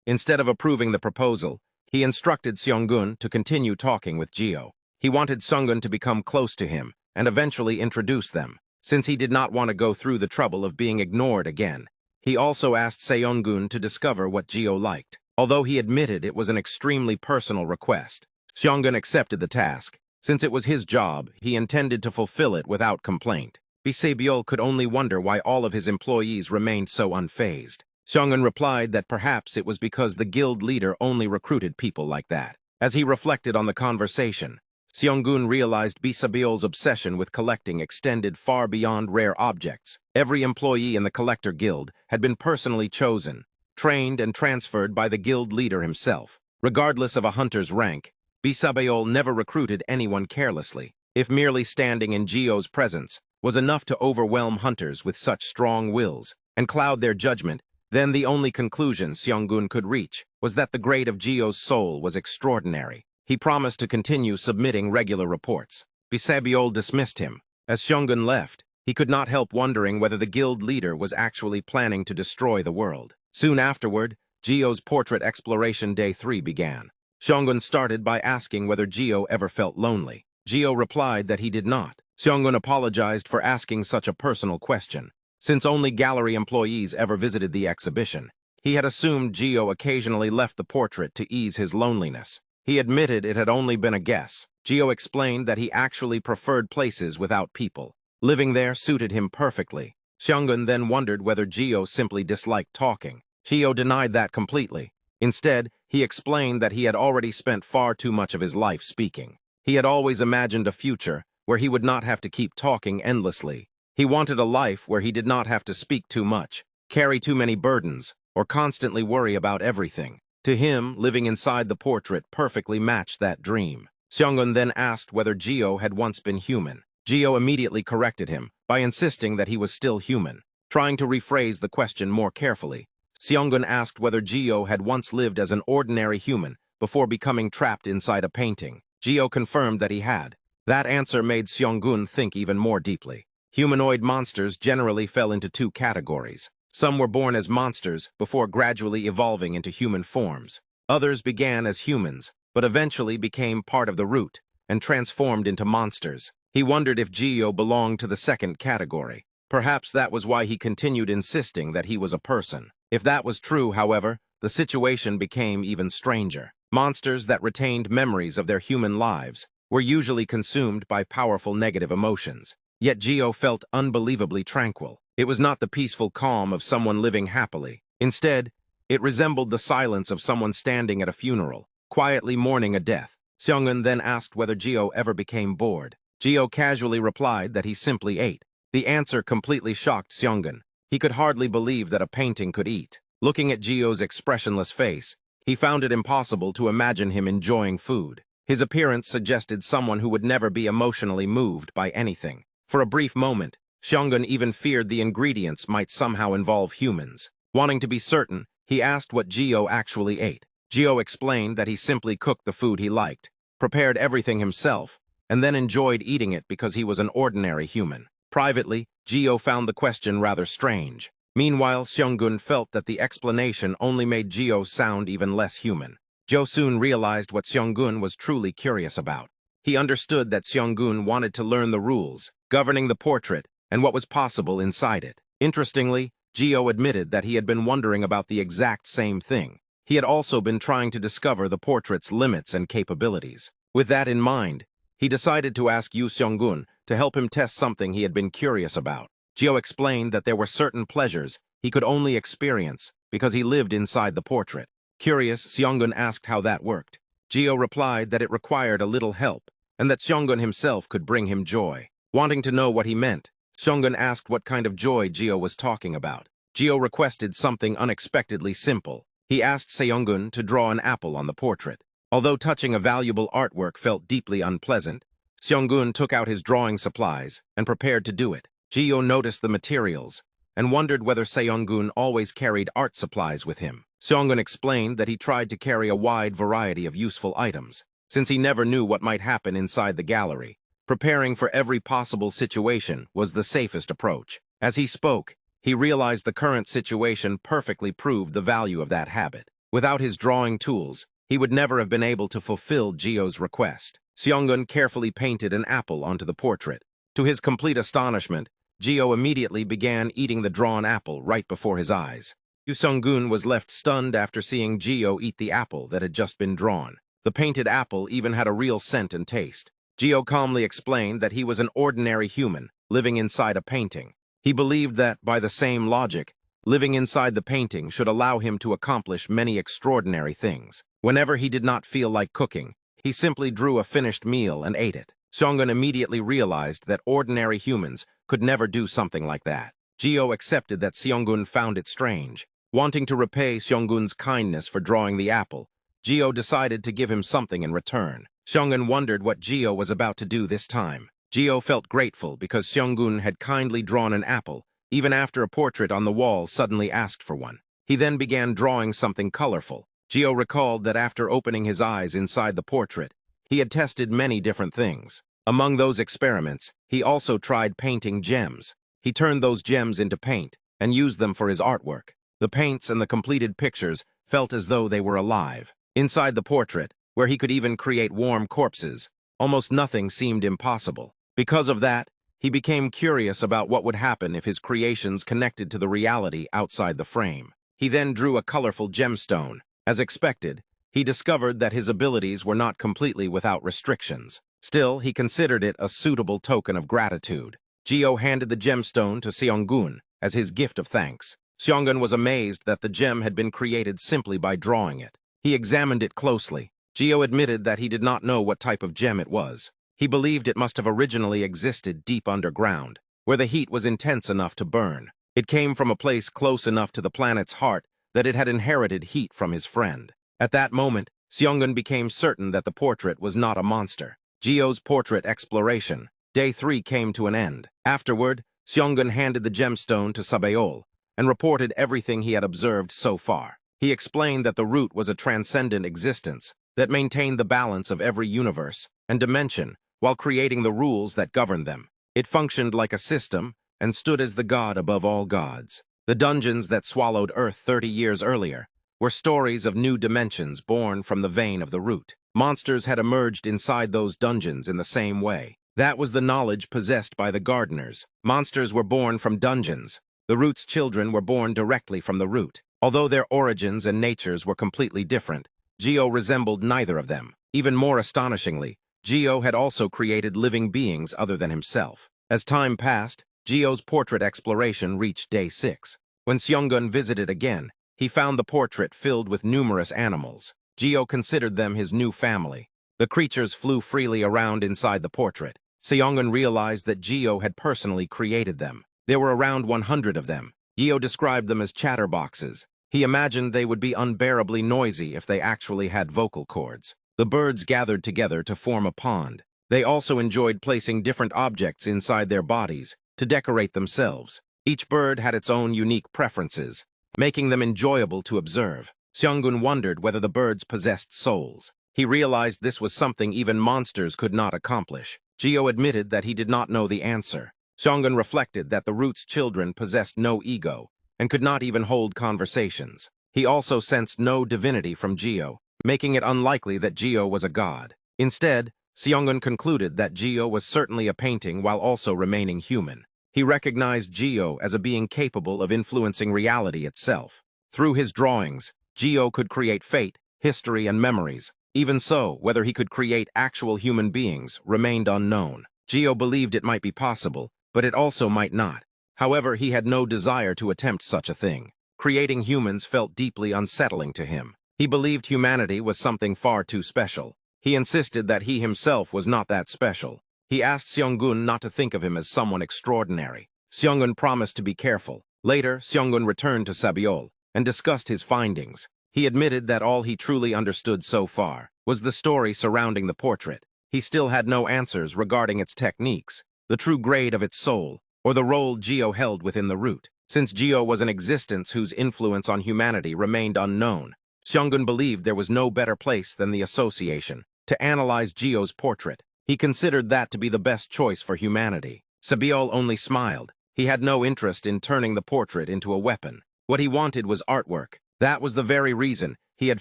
Instead of approving the proposal, he instructed Seong-gun to continue talking with Jio. He wanted Seong-gun to become close to him and eventually introduce them, since he did not want to go through the trouble of being ignored again. He also asked Seong-gun to discover what Jio liked. Although he admitted it was an extremely personal request, Seong-gun accepted the task. Since it was his job, he intended to fulfill it without complaint. Seo could only wonder why all of his employees remained so unfazed. Seong-gun replied that perhaps it was because the guild leader only recruited people like that. As he reflected on the conversation, Seong-gun realized Seo's obsession with collecting extended far beyond rare objects. Every employee in the Collector Guild had been personally chosen, trained and transferred by the guild leader himself. Regardless of a hunter's rank, Seo never recruited anyone carelessly. If merely standing in Jio's presence was enough to overwhelm hunters with such strong wills and cloud their judgment, then the only conclusion Seong-gun could reach was that the grade of Jio's soul was extraordinary. He promised to continue submitting regular reports. Seo dismissed him. As Seong-gun left, he could not help wondering whether the guild leader was actually planning to destroy the world. Soon afterward, Jio's portrait exploration day 3 began. Seong-gun started by asking whether Jio ever felt lonely. Jio replied that he did not. Seong-gun apologized for asking such a personal question. Since only gallery employees ever visited the exhibition, he had assumed Jio occasionally left the portrait to ease his loneliness. He admitted it had only been a guess. Jio explained that he actually preferred places without people. Living there suited him perfectly. Seong-gun then wondered whether Jio simply disliked talking. Jio denied that completely. Instead, he explained that he had already spent far too much of his life speaking. He had always imagined a future where he would not have to keep talking endlessly. He wanted a life where he did not have to speak too much, carry too many burdens, or constantly worry about everything. To him, living inside the portrait perfectly matched that dream. Seong-gun then asked whether Jio had once been human. Jio immediately corrected him by insisting that he was still human. Trying to rephrase the question more carefully, Seong-gun asked whether Jio had once lived as an ordinary human before becoming trapped inside a painting. Jio confirmed that he had. That answer made Seong-gun think even more deeply. Humanoid monsters generally fell into 2 categories. Some were born as monsters before gradually evolving into human forms. Others began as humans, but eventually became part of the root and transformed into monsters. He wondered if Jio belonged to the second category. Perhaps that was why he continued insisting that he was a person. If that was true, however, the situation became even stranger. Monsters that retained memories of their human lives were usually consumed by powerful negative emotions. Yet Jio felt unbelievably tranquil. It was not the peaceful calm of someone living happily. Instead, it resembled the silence of someone standing at a funeral, quietly mourning a death. Seong-gun then asked whether Jio ever became bored. Jio casually replied that he simply ate. The answer completely shocked Seong-gun. He could hardly believe that a painting could eat. Looking at Jio's expressionless face, he found it impossible to imagine him enjoying food. His appearance suggested someone who would never be emotionally moved by anything. For a brief moment, Seong-gun even feared the ingredients might somehow involve humans. Wanting to be certain, he asked what Jio actually ate. Jio explained that he simply cooked the food he liked, prepared everything himself, and then enjoyed eating it because he was an ordinary human. Privately, Jio found the question rather strange. Meanwhile, Seong-gun felt that the explanation only made Jio sound even less human. Jo soon realized what Seong-gun was truly curious about. He understood that Seong-gun wanted to learn the rules governing the portrait and what was possible inside it. Interestingly, Jio admitted that he had been wondering about the exact same thing. He had also been trying to discover the portrait's limits and capabilities. With that in mind, he decided to ask Yu Seong-gun to help him test something he had been curious about. Jio explained that there were certain pleasures he could only experience because he lived inside the portrait. Curious, Seong-gun asked how that worked. Jio replied that it required a little help and that Seong-gun himself could bring him joy. Wanting to know what he meant, Seong-gun asked what kind of joy Jio was talking about. Jio requested something unexpectedly simple. He asked Seong-gun to draw an apple on the portrait. Although touching a valuable artwork felt deeply unpleasant, Seong-gun took out his drawing supplies and prepared to do it. Jio noticed the materials and wondered whether Seong-gun always carried art supplies with him. Seong-gun explained that he tried to carry a wide variety of useful items, since he never knew what might happen inside the gallery. Preparing for every possible situation was the safest approach. As he spoke, he realized the current situation perfectly proved the value of that habit. Without his drawing tools, he would never have been able to fulfill Jio's request. Seong-gun carefully painted an apple onto the portrait. To his complete astonishment, Jio immediately began eating the drawn apple right before his eyes. Yu Seong-gun was left stunned after seeing Jio eat the apple that had just been drawn. The painted apple even had a real scent and taste. Jio calmly explained that he was an ordinary human, living inside a painting. He believed that, by the same logic, living inside the painting should allow him to accomplish many extraordinary things. Whenever he did not feel like cooking, he simply drew a finished meal and ate it. Seong-gun immediately realized that ordinary humans could never do something like that. Jio accepted that Seong-gun found it strange. Wanting to repay Seong-gun's kindness for drawing the apple, Jio decided to give him something in return. Seong-gun wondered what Jio was about to do this time. Jio felt grateful because Seong-gun had kindly drawn an apple, even after a portrait on the wall suddenly asked for one. He then began drawing something colorful. Jio recalled that after opening his eyes inside the portrait, he had tested many different things. Among those experiments, he also tried painting gems. He turned those gems into paint and used them for his artwork. The paints and the completed pictures felt as though they were alive. Inside the portrait, where he could even create warm corpses, almost nothing seemed impossible. Because of that, he became curious about what would happen if his creations connected to the reality outside the frame. He then drew a colorful gemstone. As expected, he discovered that his abilities were not completely without restrictions. Still, he considered it a suitable token of gratitude. Jio handed the gemstone to Seong-gun as his gift of thanks. Seong-gun was amazed that the gem had been created simply by drawing it. He examined it closely. Jio admitted that he did not know what type of gem it was. He believed it must have originally existed deep underground, where the heat was intense enough to burn. It came from a place close enough to the planet's heart that it had inherited heat from his friend. At that moment, Seong-gun became certain that the portrait was not a monster. Jio's portrait exploration. Day 3 came to an end. Afterward, Seong-gun handed the gemstone to Sabeol and reported everything he had observed so far. He explained that the root was a transcendent existence that maintained the balance of every universe and dimension while creating the rules that governed them. It functioned like a system and stood as the god above all gods. The dungeons that swallowed Earth 30 years earlier were stories of new dimensions born from the vein of the root. Monsters had emerged inside those dungeons in the same way. That was the knowledge possessed by the gardeners. Monsters were born from dungeons. The root's children were born directly from the root. Although their origins and natures were completely different, Jio resembled neither of them. Even more astonishingly, Jio had also created living beings other than himself. As time passed, Jio's portrait exploration reached day 6. When Seong-gun visited again, he found the portrait filled with numerous animals. Jio considered them his new family. The creatures flew freely around inside the portrait. Seong-gun realized that Jio had personally created them. There were around 100 of them. Jio described them as chatterboxes. He imagined they would be unbearably noisy if they actually had vocal cords. The birds gathered together to form a pond. They also enjoyed placing different objects inside their bodies to decorate themselves. Each bird had its own unique preferences, making them enjoyable to observe. Seong-gun wondered whether the birds possessed souls. He realized this was something even monsters could not accomplish. Jio admitted that he did not know the answer. Seong-gun reflected that the root's children possessed no ego and could not even hold conversations. He also sensed no divinity from Jio, making it unlikely that Jio was a god. Instead, Seong-gun concluded that Jio was certainly a painting while also remaining human. He recognized Jio as a being capable of influencing reality itself. Through his drawings, Jio could create fate, history, and memories. Even so, whether he could create actual human beings remained unknown. Jio believed it might be possible, but it also might not. However, he had no desire to attempt such a thing. Creating humans felt deeply unsettling to him. He believed humanity was something far too special. He insisted that he himself was not that special. He asked Seong-gun not to think of him as someone extraordinary. Seong-gun promised to be careful. Later, Seong-gun returned to Sabeol and discussed his findings. He admitted that all he truly understood so far was the story surrounding the portrait. He still had no answers regarding its techniques, the true grade of its soul, or the role Jio held within the root. Since Jio was an existence whose influence on humanity remained unknown, Seong-gun believed there was no better place than the association to analyze Jio's portrait. He considered that to be the best choice for humanity. Sabeol only smiled. He had no interest in turning the portrait into a weapon. What he wanted was artwork. That was the very reason he had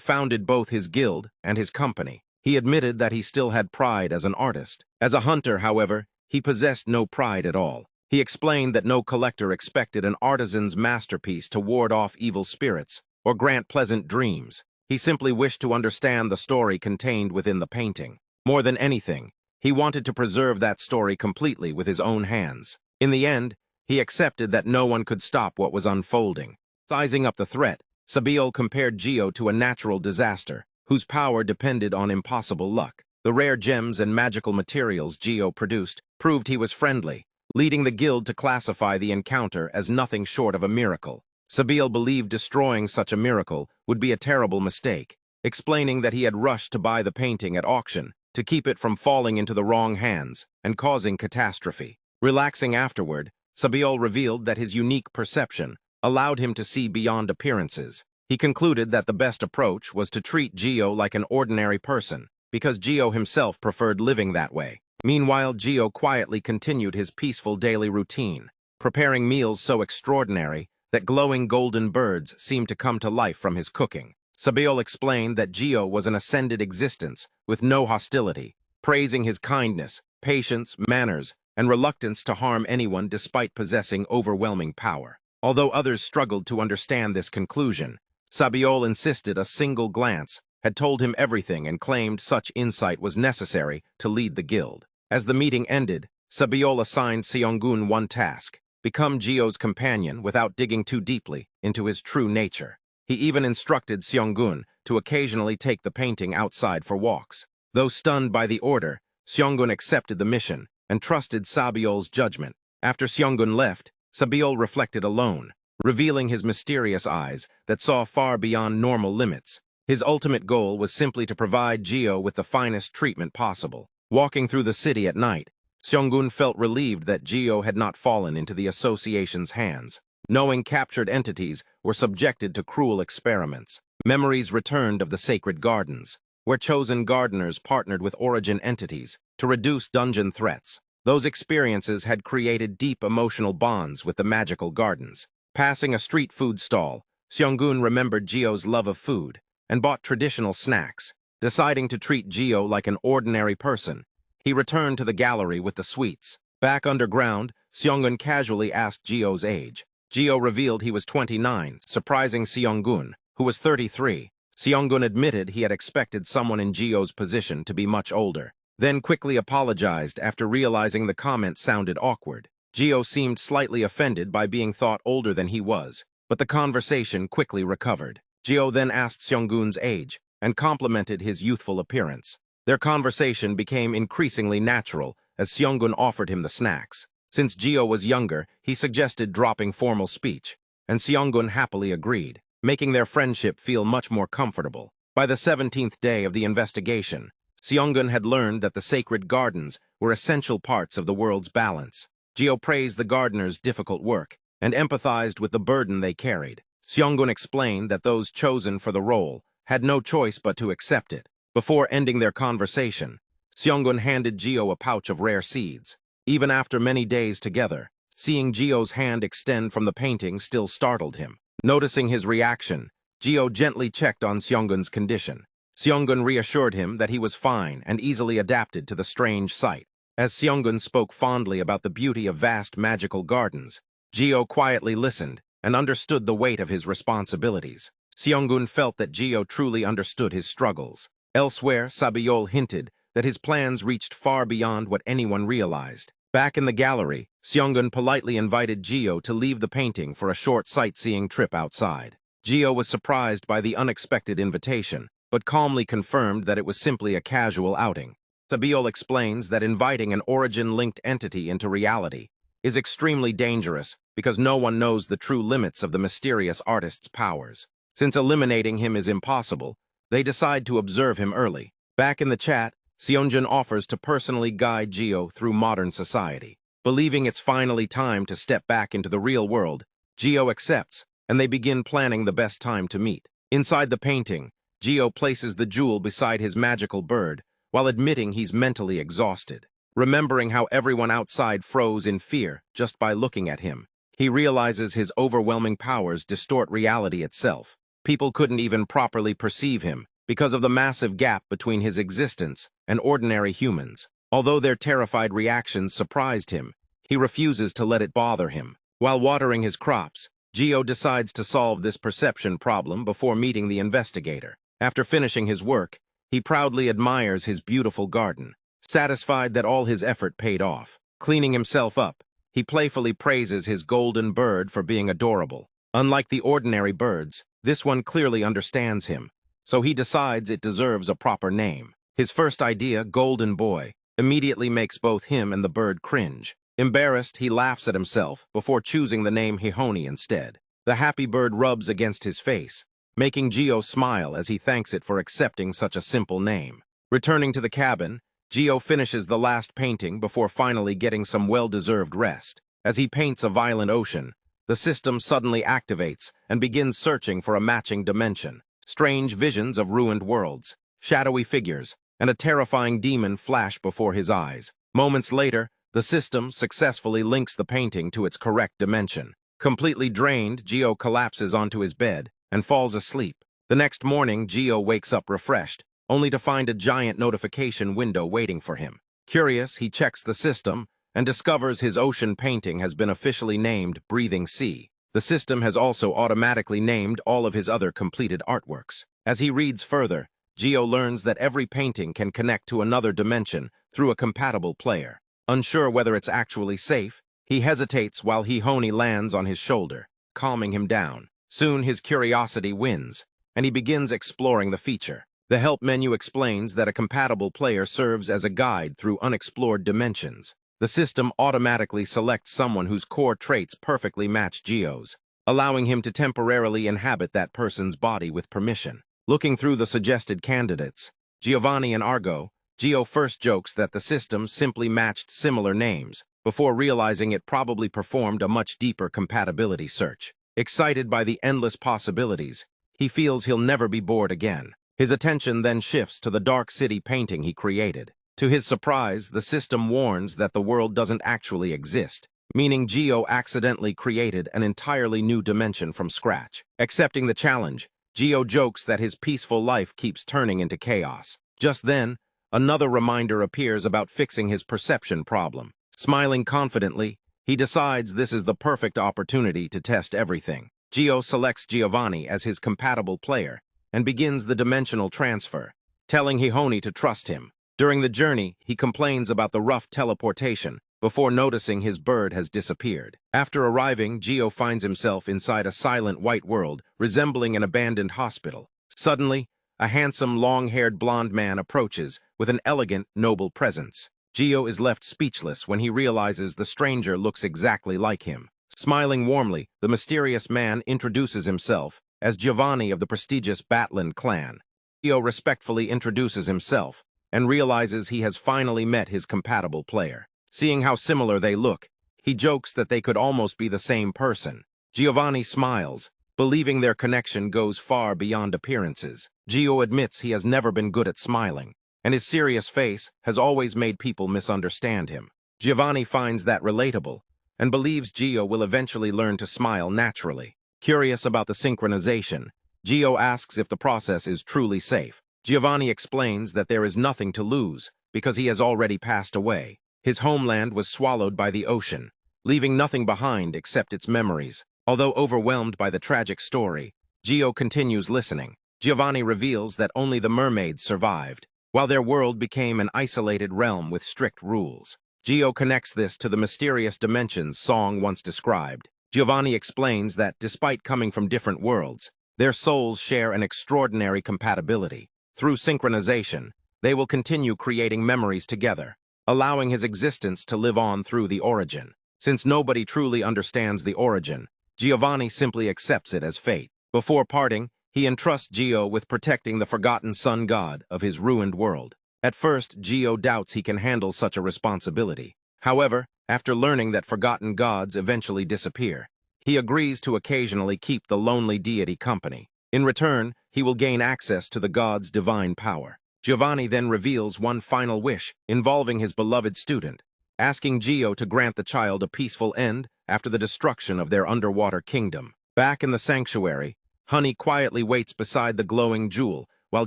founded both his guild and his company. He admitted that he still had pride as an artist. As a hunter, however, he possessed no pride at all. He explained that no collector expected an artisan's masterpiece to ward off evil spirits or grant pleasant dreams. He simply wished to understand the story contained within the painting. More than anything, he wanted to preserve that story completely with his own hands. In the end, he accepted that no one could stop what was unfolding. Sizing up the threat, Seo compared Jio to a natural disaster, whose power depended on impossible luck. The rare gems and magical materials Jio produced proved he was friendly, leading the guild to classify the encounter as nothing short of a miracle. Seo believed destroying such a miracle would be a terrible mistake, explaining that he had rushed to buy the painting at auction to keep it from falling into the wrong hands and causing catastrophe. Relaxing afterward, Seo revealed that his unique perception allowed him to see beyond appearances. He concluded that the best approach was to treat Jio like an ordinary person, because Jio himself preferred living that way. Meanwhile, Jio quietly continued his peaceful daily routine, preparing meals so extraordinary that glowing golden birds seemed to come to life from his cooking. Seo explained that Jio was an ascended existence with no hostility, praising his kindness, patience, manners, and reluctance to harm anyone despite possessing overwhelming power. Although others struggled to understand this conclusion, Seo insisted a single glance had told him everything and claimed such insight was necessary to lead the guild. As the meeting ended, Seo assigned Seonggun one task: become Jio's companion without digging too deeply into his true nature. He even instructed Seonggun to occasionally take the painting outside for walks. Though stunned by the order, Seonggun accepted the mission and trusted Seo's judgment. After Seonggun left, Seo reflected alone, revealing his mysterious eyes that saw far beyond normal limits. His ultimate goal was simply to provide Jio with the finest treatment possible. Walking through the city at night, Seonggun felt relieved that Jio had not fallen into the association's hands. Knowing captured entities were subjected to cruel experiments, memories returned of the sacred gardens, where chosen gardeners partnered with origin entities to reduce dungeon threats. Those experiences had created deep emotional bonds with the magical gardens. Passing a street food stall, Seonggun remembered Jio's love of food and bought traditional snacks. Deciding to treat Jio like an ordinary person, he returned to the gallery with the sweets. Back underground, Seonggun casually asked Jio's age. Jio revealed he was 29, surprising Seonggun, who was 33. Seonggun admitted he had expected someone in Jio's position to be much older, then quickly apologized after realizing the comment sounded awkward. Jio seemed slightly offended by being thought older than he was, but the conversation quickly recovered. Jio then asked Seonggun's age and complimented his youthful appearance. Their conversation became increasingly natural as Seonggun offered him the snacks. Since Jio was younger, he suggested dropping formal speech, and Seonggun happily agreed, making their friendship feel much more comfortable. By the 17th day of the investigation, Seonggun had learned that the sacred gardens were essential parts of the world's balance. Jio praised the gardeners' difficult work and empathized with the burden they carried. Seonggun explained that those chosen for the role had no choice but to accept it. Before ending their conversation, Seonggun handed Jio a pouch of rare seeds. Even after many days together, seeing Jio's hand extend from the painting still startled him. Noticing his reaction, Jio gently checked on Seonggun's condition. Seonggun reassured him that he was fine and easily adapted to the strange sight. As Seonggun spoke fondly about the beauty of vast magical gardens, Jio quietly listened and understood the weight of his responsibilities. Seonggun felt that Jio truly understood his struggles. Elsewhere, Seo hinted that his plans reached far beyond what anyone realized. Back in the gallery, Seonggun politely invited Jio to leave the painting for a short sightseeing trip outside. Jio was surprised by the unexpected invitation, but calmly confirmed that it was simply a casual outing. Seo explains that inviting an origin-linked entity into reality is extremely dangerous because no one knows the true limits of the mysterious artist's powers. Since eliminating him is impossible, they decide to observe him early. Back in the chat, Seongjin offers to personally guide Jio through modern society. Believing it's finally time to step back into the real world, Jio accepts, and they begin planning the best time to meet. Inside the painting, Jio places the jewel beside his magical bird, while admitting he's mentally exhausted. Remembering how everyone outside froze in fear just by looking at him, he realizes his overwhelming powers distort reality itself. People couldn't even properly perceive him because of the massive gap between his existence and ordinary humans. Although their terrified reactions surprised him, he refuses to let it bother him. While watering his crops, Jio decides to solve this perception problem before meeting the investigator. After finishing his work, he proudly admires his beautiful garden, satisfied that all his effort paid off. Cleaning himself up, he playfully praises his golden bird for being adorable. Unlike the ordinary birds, this one clearly understands him, so he decides it deserves a proper name. His first idea, Golden Boy, immediately makes both him and the bird cringe. Embarrassed, he laughs at himself before choosing the name Hihoni instead. The happy bird rubs against his face, making Jio smile as he thanks it for accepting such a simple name. Returning to the cabin, Jio finishes the last painting before finally getting some well-deserved rest. As he paints a violent ocean, the system suddenly activates and begins searching for a matching dimension. Strange visions of ruined worlds, shadowy figures, and a terrifying demon flash before his eyes. Moments later, the system successfully links the painting to its correct dimension. Completely drained, Jio collapses onto his bed and falls asleep. The next morning, Jio wakes up refreshed, only to find a giant notification window waiting for him. Curious, he checks the system and discovers his ocean painting has been officially named Breathing Sea. The system has also automatically named all of his other completed artworks. As he reads further, Jio learns that every painting can connect to another dimension through a compatible player. Unsure whether it's actually safe, he hesitates while Hihoni lands on his shoulder, calming him down. Soon his curiosity wins, and he begins exploring the feature. The help menu explains that a compatible player serves as a guide through unexplored dimensions. The system automatically selects someone whose core traits perfectly match Jio's, allowing him to temporarily inhabit that person's body with permission. Looking through the suggested candidates, Giovanni and Argo, Jio first jokes that the system simply matched similar names, before realizing it probably performed a much deeper compatibility search. Excited by the endless possibilities, he feels he'll never be bored again. His attention then shifts to the dark city painting he created. To his surprise, the system warns that the world doesn't actually exist, meaning Jio accidentally created an entirely new dimension from scratch. Accepting the challenge, Jio jokes that his peaceful life keeps turning into chaos. Just then, another reminder appears about fixing his perception problem. Smiling confidently, he decides this is the perfect opportunity to test everything. Jio selects Giovanni as his compatible player and begins the dimensional transfer, telling Hihoni to trust him. During the journey, he complains about the rough teleportation before noticing his bird has disappeared. After arriving, Jio finds himself inside a silent white world resembling an abandoned hospital. Suddenly, a handsome, long-haired blonde man approaches with an elegant, noble presence. Jio is left speechless when he realizes the stranger looks exactly like him. Smiling warmly, the mysterious man introduces himself as Giovanni of the prestigious Batland clan. Jio respectfully introduces himself and realizes he has finally met his compatible player. Seeing how similar they look, he jokes that they could almost be the same person. Giovanni smiles, believing their connection goes far beyond appearances. Jio admits he has never been good at smiling, and his serious face has always made people misunderstand him. Giovanni finds that relatable, and believes Jio will eventually learn to smile naturally. Curious about the synchronization, Jio asks if the process is truly safe. Giovanni explains that there is nothing to lose because he has already passed away. His homeland was swallowed by the ocean, leaving nothing behind except its memories. Although overwhelmed by the tragic story, Jio continues listening. Giovanni reveals that only the mermaids survived, while their world became an isolated realm with strict rules. Jio connects this to the mysterious dimensions Song once described. Giovanni explains that, despite coming from different worlds, their souls share an extraordinary compatibility. Through synchronization, they will continue creating memories together, allowing his existence to live on through the origin. Since nobody truly understands the origin, Giovanni simply accepts it as fate. Before parting, he entrusts Jio with protecting the forgotten sun god of his ruined world. At first, Jio doubts he can handle such a responsibility. However, after learning that forgotten gods eventually disappear, he agrees to occasionally keep the lonely deity company. In return, he will gain access to the god's divine power. Giovanni then reveals one final wish involving his beloved student, asking Jio to grant the child a peaceful end after the destruction of their underwater kingdom. Back in the sanctuary, Honey quietly waits beside the glowing jewel, while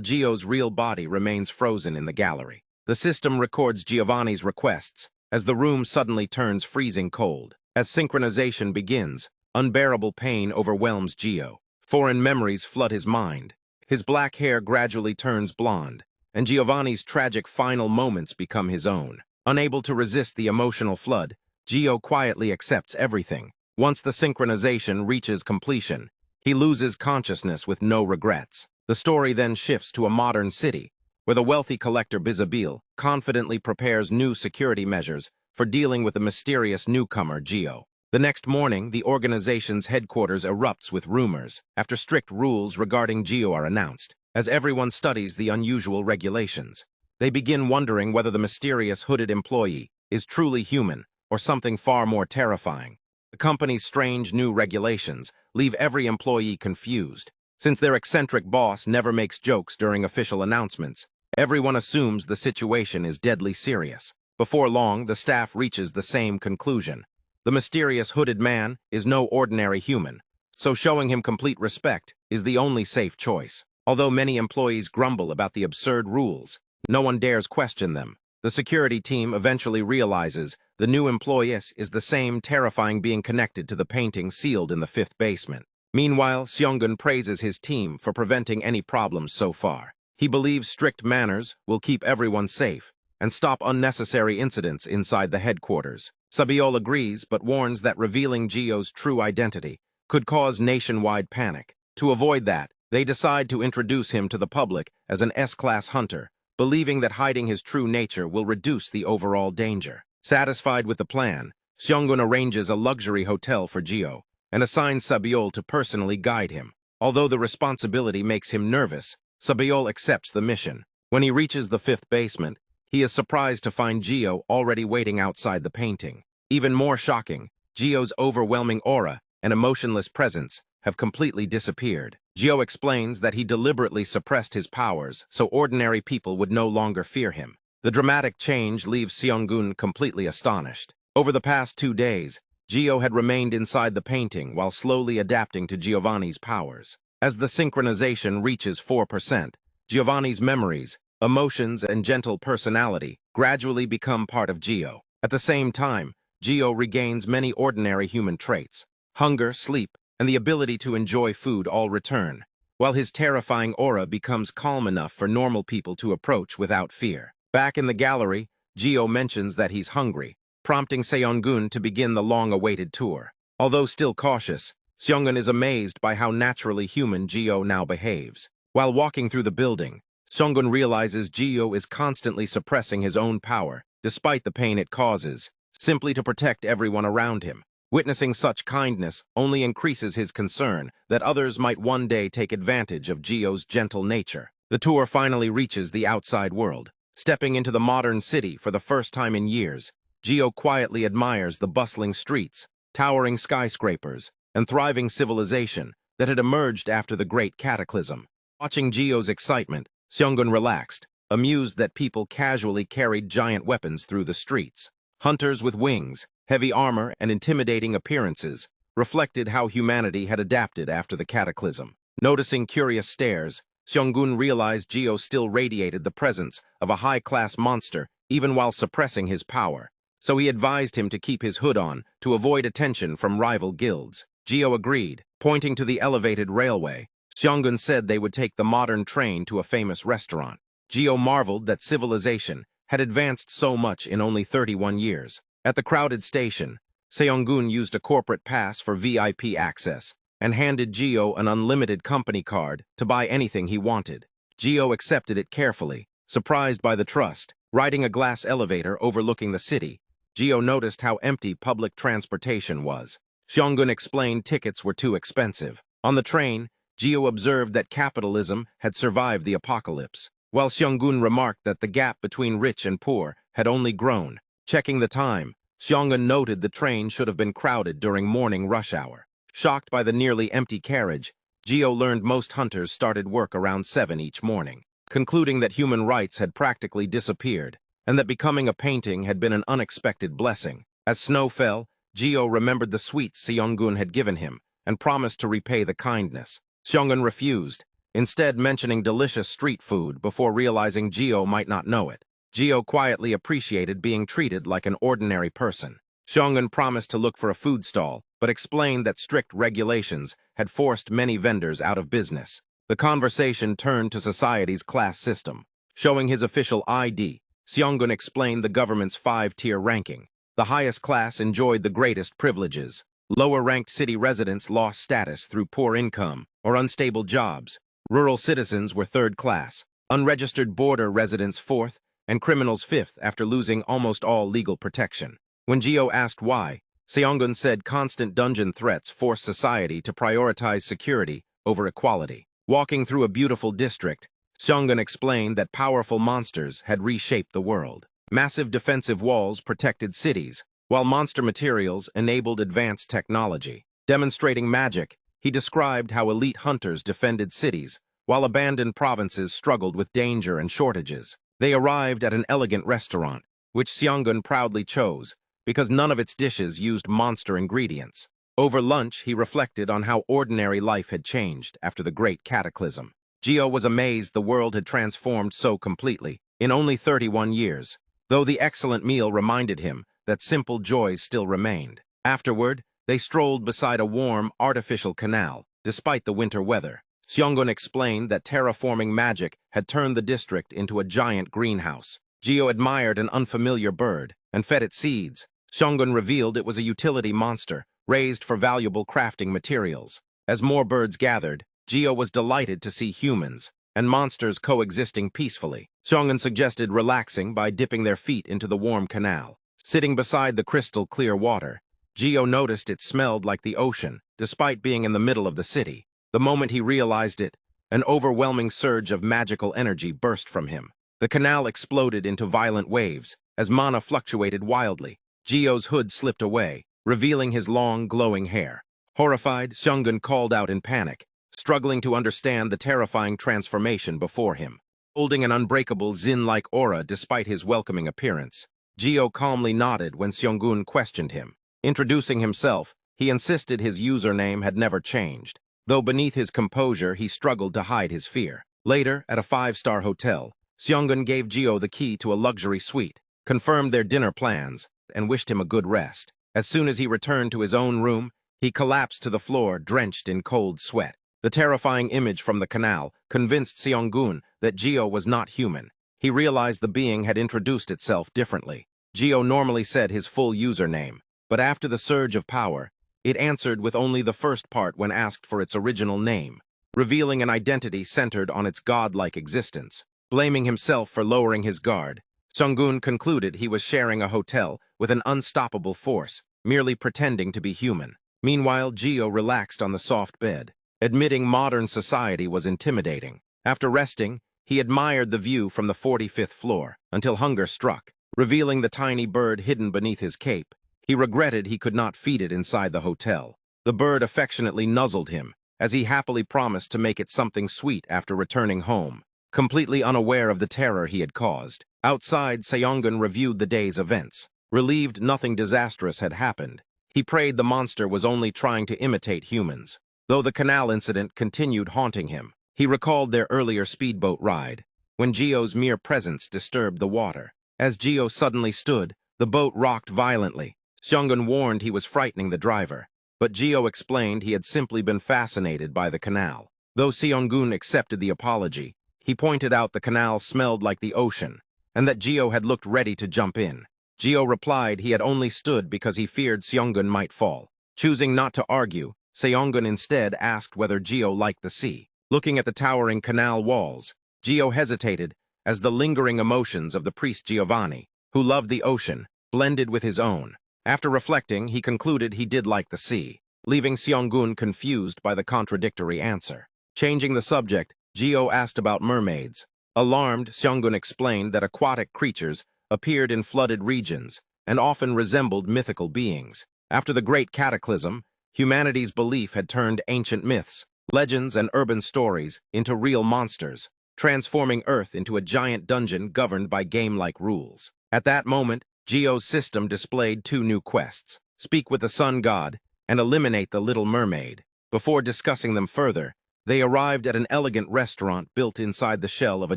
Gio's real body remains frozen in the gallery. The system records Giovanni's requests, as the room suddenly turns freezing cold. As synchronization begins, unbearable pain overwhelms Gio. Foreign memories flood his mind. His black hair gradually turns blonde, and Giovanni's tragic final moments become his own. Unable to resist the emotional flood, Gio quietly accepts everything. Once the synchronization reaches completion, he loses consciousness with no regrets. The story then shifts to a modern city, where the wealthy collector Bizabil confidently prepares new security measures for dealing with the mysterious newcomer Gio. The next morning, the organization's headquarters erupts with rumors after strict rules regarding Gio are announced. As everyone studies the unusual regulations, they begin wondering whether the mysterious hooded employee is truly human or something far more terrifying. The company's strange new regulations leave every employee confused. Since their eccentric boss never makes jokes during official announcements, everyone assumes the situation is deadly serious. Before long, the staff reaches the same conclusion. The mysterious hooded man is no ordinary human, so showing him complete respect is the only safe choice. Although many employees grumble about the absurd rules, no one dares question them. The security team eventually realizes the new employee is the same terrifying being connected to the painting sealed in the 5th basement. Meanwhile, Seongun praises his team for preventing any problems so far. He believes strict manners will keep everyone safe and stop unnecessary incidents inside the headquarters. Sabiol agrees but warns that revealing Gio's true identity could cause nationwide panic. To avoid that, they decide to introduce him to the public as an S-class hunter, believing that hiding his true nature will reduce the overall danger. Satisfied with the plan, Seongun arranges a luxury hotel for Gio and assigns Sabiol to personally guide him. Although the responsibility makes him nervous, Sabiol accepts the mission. When he reaches the 5th basement, he is surprised to find Gio already waiting outside the painting. Even more shocking, Gio's overwhelming aura and emotionless presence have completely disappeared. Gio explains that he deliberately suppressed his powers so ordinary people would no longer fear him. The dramatic change leaves Seongun completely astonished. Over the past 2 days, Gio had remained inside the painting while slowly adapting to Giovanni's powers. As the synchronization reaches 4%, Giovanni's memories, emotions, and gentle personality gradually become part of Gio. At the same time, Gio regains many ordinary human traits. Hunger, sleep, and the ability to enjoy food all return, while his terrifying aura becomes calm enough for normal people to approach without fear. Back in the gallery, Gio mentions that he's hungry, prompting Seongun to begin the long-awaited tour. Although still cautious, Seongun is amazed by how naturally human Gio now behaves. While walking through the building, Seongun realizes Gio is constantly suppressing his own power, despite the pain it causes, simply to protect everyone around him. Witnessing such kindness only increases his concern that others might one day take advantage of Gio's gentle nature. The tour finally reaches the outside world. Stepping into the modern city for the first time in years, Gio quietly admires the bustling streets, towering skyscrapers, and thriving civilization that had emerged after the Great Cataclysm. Watching Gio's excitement, Seongun relaxed, amused that people casually carried giant weapons through the streets. Hunters with wings, heavy armor, and intimidating appearances reflected how humanity had adapted after the cataclysm. Noticing curious stares, Seongun realized Gio still radiated the presence of a high-class monster even while suppressing his power, so he advised him to keep his hood on to avoid attention from rival guilds. Gio agreed. Pointing to the elevated railway, Seongun said they would take the modern train to a famous restaurant. Gio marveled that civilization had advanced so much in only 31 years. At the crowded station, Seongun used a corporate pass for VIP access and handed Gio an unlimited company card to buy anything he wanted. Gio accepted it carefully, surprised by the trust. Riding a glass elevator overlooking the city, Gio noticed how empty public transportation was. Seongun explained tickets were too expensive. On the train, Gio observed that capitalism had survived the apocalypse, while Seongun remarked that the gap between rich and poor had only grown. Checking the time, Seongun noted the train should have been crowded during morning rush hour. Shocked by the nearly empty carriage, Gio learned most hunters started work around 7 each morning. Concluding that human rights had practically disappeared and that becoming a painting had been an unexpected blessing. As snow fell, Jio remembered the sweets Seonggun had given him and promised to repay the kindness. Seonggun refused, instead mentioning delicious street food before realizing Jio might not know it. Jio quietly appreciated being treated like an ordinary person. Seonggun promised to look for a food stall, but explained that strict regulations had forced many vendors out of business. The conversation turned to society's class system. Showing his official ID, Seonggun explained the government's 5-tier ranking. The highest class enjoyed the greatest privileges. Lower-ranked city residents lost status through poor income or unstable jobs. Rural citizens were third class. Unregistered border residents fourth, and criminals fifth after losing almost all legal protection. When Jio asked why, Seonggun said constant dungeon threats forced society to prioritize security over equality. Walking through a beautiful district, Seonggun explained that powerful monsters had reshaped the world. Massive defensive walls protected cities, while monster materials enabled advanced technology. Demonstrating magic, he described how elite hunters defended cities, while abandoned provinces struggled with danger and shortages. They arrived at an elegant restaurant, which Seonggun proudly chose, because none of its dishes used monster ingredients. Over lunch, he reflected on how ordinary life had changed after the Great Cataclysm. Jio was amazed the world had transformed so completely in only 31 years, though the excellent meal reminded him that simple joys still remained. Afterward, they strolled beside a warm, artificial canal, despite the winter weather. Seonggun explained that terraforming magic had turned the district into a giant greenhouse. Jio admired an unfamiliar bird and fed it seeds. Seonggun revealed it was a utility monster, raised for valuable crafting materials. As more birds gathered, Jio was delighted to see humans and monsters coexisting peacefully. Seonggun suggested relaxing by dipping their feet into the warm canal. Sitting beside the crystal-clear water, Jio noticed it smelled like the ocean, despite being in the middle of the city. The moment he realized it, an overwhelming surge of magical energy burst from him. The canal exploded into violent waves as mana fluctuated wildly. Jio's hood slipped away, revealing his long, glowing hair. Horrified, Seonggun called out in panic, struggling to understand the terrifying transformation before him. Holding an unbreakable Zin-like aura despite his welcoming appearance, Jio calmly nodded when Seonggun questioned him. Introducing himself, he insisted his username had never changed. Though beneath his composure, he struggled to hide his fear. Later, at a 5-star hotel, Seonggun gave Jio the key to a luxury suite, confirmed their dinner plans, and wished him a good rest. As soon as he returned to his own room, he collapsed to the floor, drenched in cold sweat. The terrifying image from the canal convinced Seonggun that Jio was not human. He realized the being had introduced itself differently. Jio normally said his full username, but after the surge of power, it answered with only the first part when asked for its original name, revealing an identity centered on its godlike existence. Blaming himself for lowering his guard, Seonggun concluded he was sharing a hotel with an unstoppable force, merely pretending to be human. Meanwhile, Jio relaxed on the soft bed, admitting modern society was intimidating. After resting, he admired the view from the 45th floor until hunger struck, revealing the tiny bird hidden beneath his cape. He regretted he could not feed it inside the hotel. The bird affectionately nuzzled him, as he happily promised to make it something sweet after returning home, completely unaware of the terror he had caused. Outside, Seonggun reviewed the day's events. Relieved nothing disastrous had happened, he prayed the monster was only trying to imitate humans. Though the canal incident continued haunting him, he recalled their earlier speedboat ride, when Jio's mere presence disturbed the water. As Jio suddenly stood, the boat rocked violently. Seonggun warned he was frightening the driver, but Jio explained he had simply been fascinated by the canal. Though Seonggun accepted the apology, he pointed out the canal smelled like the ocean, and that Jio had looked ready to jump in. Jio replied he had only stood because he feared Seonggun might fall. Choosing not to argue, Seonggun instead asked whether Jio liked the sea. Looking at the towering canal walls, Jio hesitated as the lingering emotions of the priest Giovanni, who loved the ocean, blended with his own. After reflecting, he concluded he did like the sea, leaving Seonggun confused by the contradictory answer. Changing the subject, Jio asked about mermaids. Alarmed, Seonggun explained that aquatic creatures appeared in flooded regions and often resembled mythical beings. After the Great Cataclysm, humanity's belief had turned ancient myths, legends, and urban stories into real monsters, transforming Earth into a giant dungeon governed by game-like rules. At that moment, Jio's system displayed 2 new quests. speak with the sun god, and eliminate the Little Mermaid. Before discussing them further, they arrived at an elegant restaurant built inside the shell of a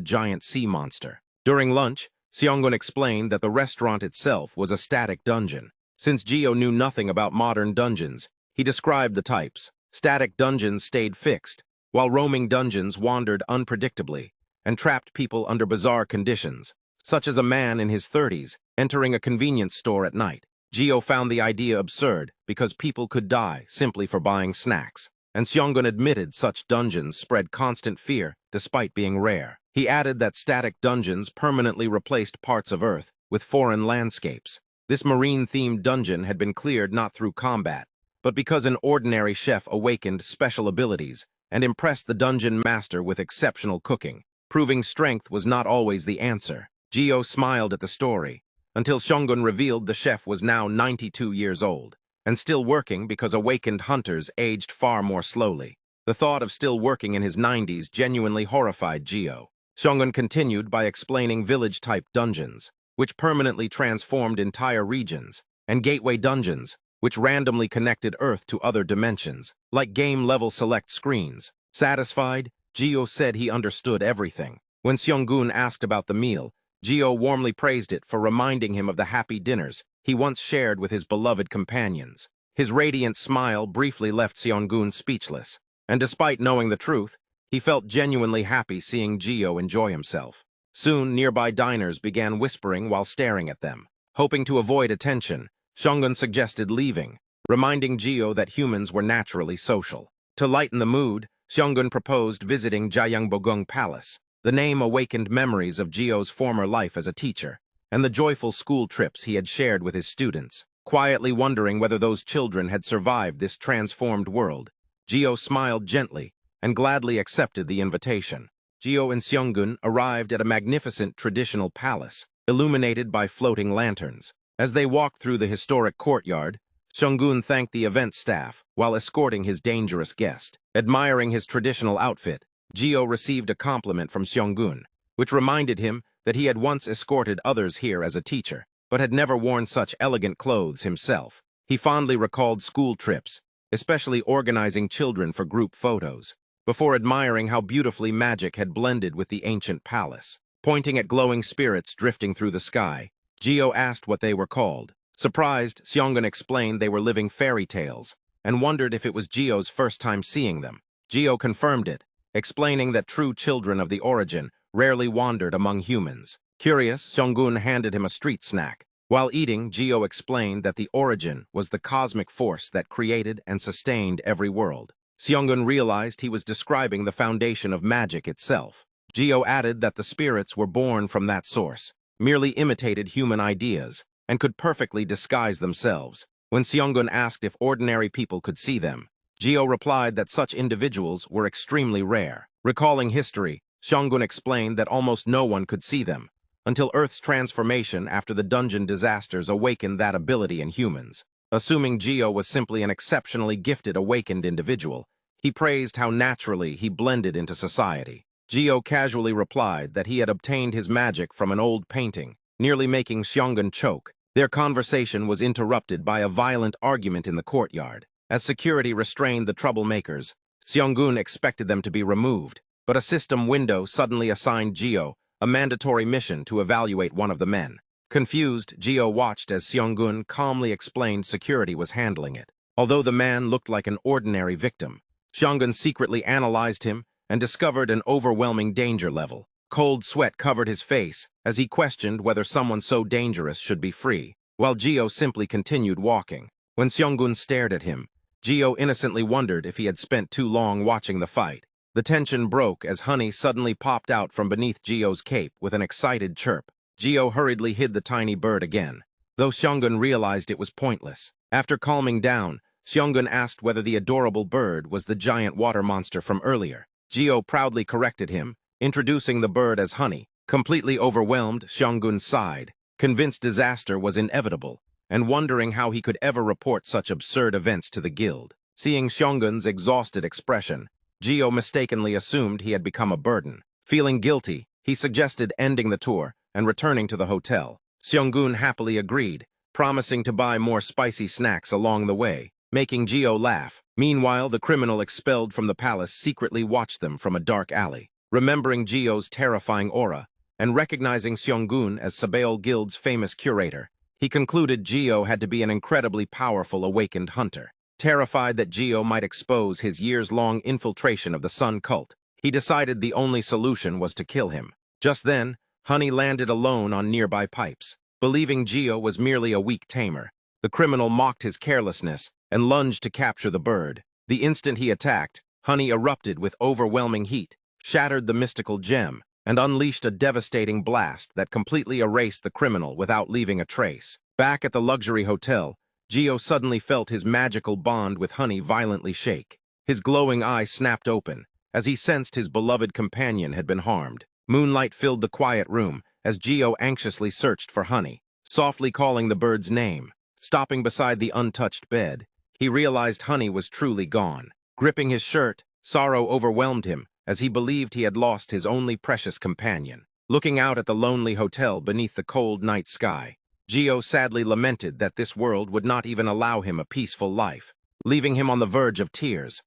giant sea monster. During lunch, Seonggun explained that the restaurant itself was a static dungeon. Since Jio knew nothing about modern dungeons, he described the types. Static dungeons stayed fixed, while roaming dungeons wandered unpredictably and trapped people under bizarre conditions, such as a man in his 30s entering a convenience store at night. Jio found the idea absurd because people could die simply for buying snacks, and Seonggun admitted such dungeons spread constant fear despite being rare. He added that static dungeons permanently replaced parts of Earth with foreign landscapes. This marine-themed dungeon had been cleared not through combat, but because an ordinary chef awakened special abilities and impressed the dungeon master with exceptional cooking. Proving strength was not always the answer. Jio smiled at the story, until Seonggun revealed the chef was now 92 years old, and still working because awakened hunters aged far more slowly. The thought of still working in his 90s genuinely horrified Jio. Seonggun continued by explaining village-type dungeons, which permanently transformed entire regions, and gateway dungeons, which randomly connected Earth to other dimensions, like game-level select screens. Satisfied, Jio said he understood everything. When Seonggun asked about the meal, Jio warmly praised it for reminding him of the happy dinners he once shared with his beloved companions. His radiant smile briefly left Seonggun speechless, and despite knowing the truth, he felt genuinely happy seeing Jio enjoy himself. Soon, nearby diners began whispering while staring at them. Hoping to avoid attention, Seonggun suggested leaving, reminding Jio that humans were naturally social. To lighten the mood, Seonggun proposed visiting Jayangbogung Palace. The name awakened memories of Jio's former life as a teacher, and the joyful school trips he had shared with his students. Quietly wondering whether those children had survived this transformed world, Jio smiled gently and gladly accepted the invitation. Jio and Seonggun arrived at a magnificent traditional palace, illuminated by floating lanterns. As they walked through the historic courtyard, Seonggun thanked the event staff while escorting his dangerous guest. Admiring his traditional outfit, Jio received a compliment from Seonggun, which reminded him that he had once escorted others here as a teacher, but had never worn such elegant clothes himself. He fondly recalled school trips, especially organizing children for group photos, before admiring how beautifully magic had blended with the ancient palace. Pointing at glowing spirits drifting through the sky, Jio asked what they were called. Surprised, Seonggun explained they were living fairy tales, and wondered if it was Jio's first time seeing them. Jio confirmed it, explaining that true children of the origin rarely wandered among humans. Curious, Seonggun handed him a street snack. While eating, Jio explained that the origin was the cosmic force that created and sustained every world. Seonggun realized he was describing the foundation of magic itself. Jio added that the spirits were born from that source, merely imitated human ideas, and could perfectly disguise themselves. When Seonggun asked if ordinary people could see them, Jio replied that such individuals were extremely rare. Recalling history, Seonggun explained that almost no one could see them, until Earth's transformation after the dungeon disasters awakened that ability in humans. Assuming Jio was simply an exceptionally gifted awakened individual, he praised how naturally he blended into society. Jio casually replied that he had obtained his magic from an old painting, nearly making Seonggun choke. Their conversation was interrupted by a violent argument in the courtyard. As security restrained the troublemakers, Seonggun expected them to be removed, but a system window suddenly assigned Jio a mandatory mission to evaluate one of the men. Confused, Jio watched as Seonggun calmly explained security was handling it. Although the man looked like an ordinary victim, Seonggun secretly analyzed him and discovered an overwhelming danger level. Cold sweat covered his face as he questioned whether someone so dangerous should be free, while Jio simply continued walking. When Seonggun stared at him, Jio innocently wondered if he had spent too long watching the fight. The tension broke as Honey suddenly popped out from beneath Jio's cape with an excited chirp. Jio hurriedly hid the tiny bird again, though Seonggun realized it was pointless. After calming down, Seonggun asked whether the adorable bird was the giant water monster from earlier. Jio proudly corrected him, introducing the bird as Honey. Completely overwhelmed, Seonggun sighed, convinced disaster was inevitable, and wondering how he could ever report such absurd events to the guild. Seeing Seonggun's exhausted expression, Jio mistakenly assumed he had become a burden. Feeling guilty, he suggested ending the tour and returning to the hotel. Seonggun happily agreed, promising to buy more spicy snacks along the way, making Jio laugh. Meanwhile, the criminal expelled from the palace secretly watched them from a dark alley. Remembering Jio's terrifying aura, and recognizing Seonggun as Sabaeol Guild's famous curator, he concluded Jio had to be an incredibly powerful awakened hunter. Terrified that Jio might expose his years-long infiltration of the Sun cult, he decided the only solution was to kill him. Just then, Honey landed alone on nearby pipes. Believing Jio was merely a weak tamer, the criminal mocked his carelessness and lunged to capture the bird. The instant he attacked, Honey erupted with overwhelming heat, shattered the mystical gem, and unleashed a devastating blast that completely erased the criminal without leaving a trace. Back at the luxury hotel, Jio suddenly felt his magical bond with Honey violently shake. His glowing eyes snapped open, as he sensed his beloved companion had been harmed. Moonlight filled the quiet room, as Jio anxiously searched for Honey, softly calling the bird's name. Stopping beside the untouched bed, he realized Honey was truly gone. Gripping his shirt, sorrow overwhelmed him, as he believed he had lost his only precious companion. Looking out at the lonely hotel beneath the cold night sky, Jio sadly lamented that this world would not even allow him a peaceful life, leaving him on the verge of tears.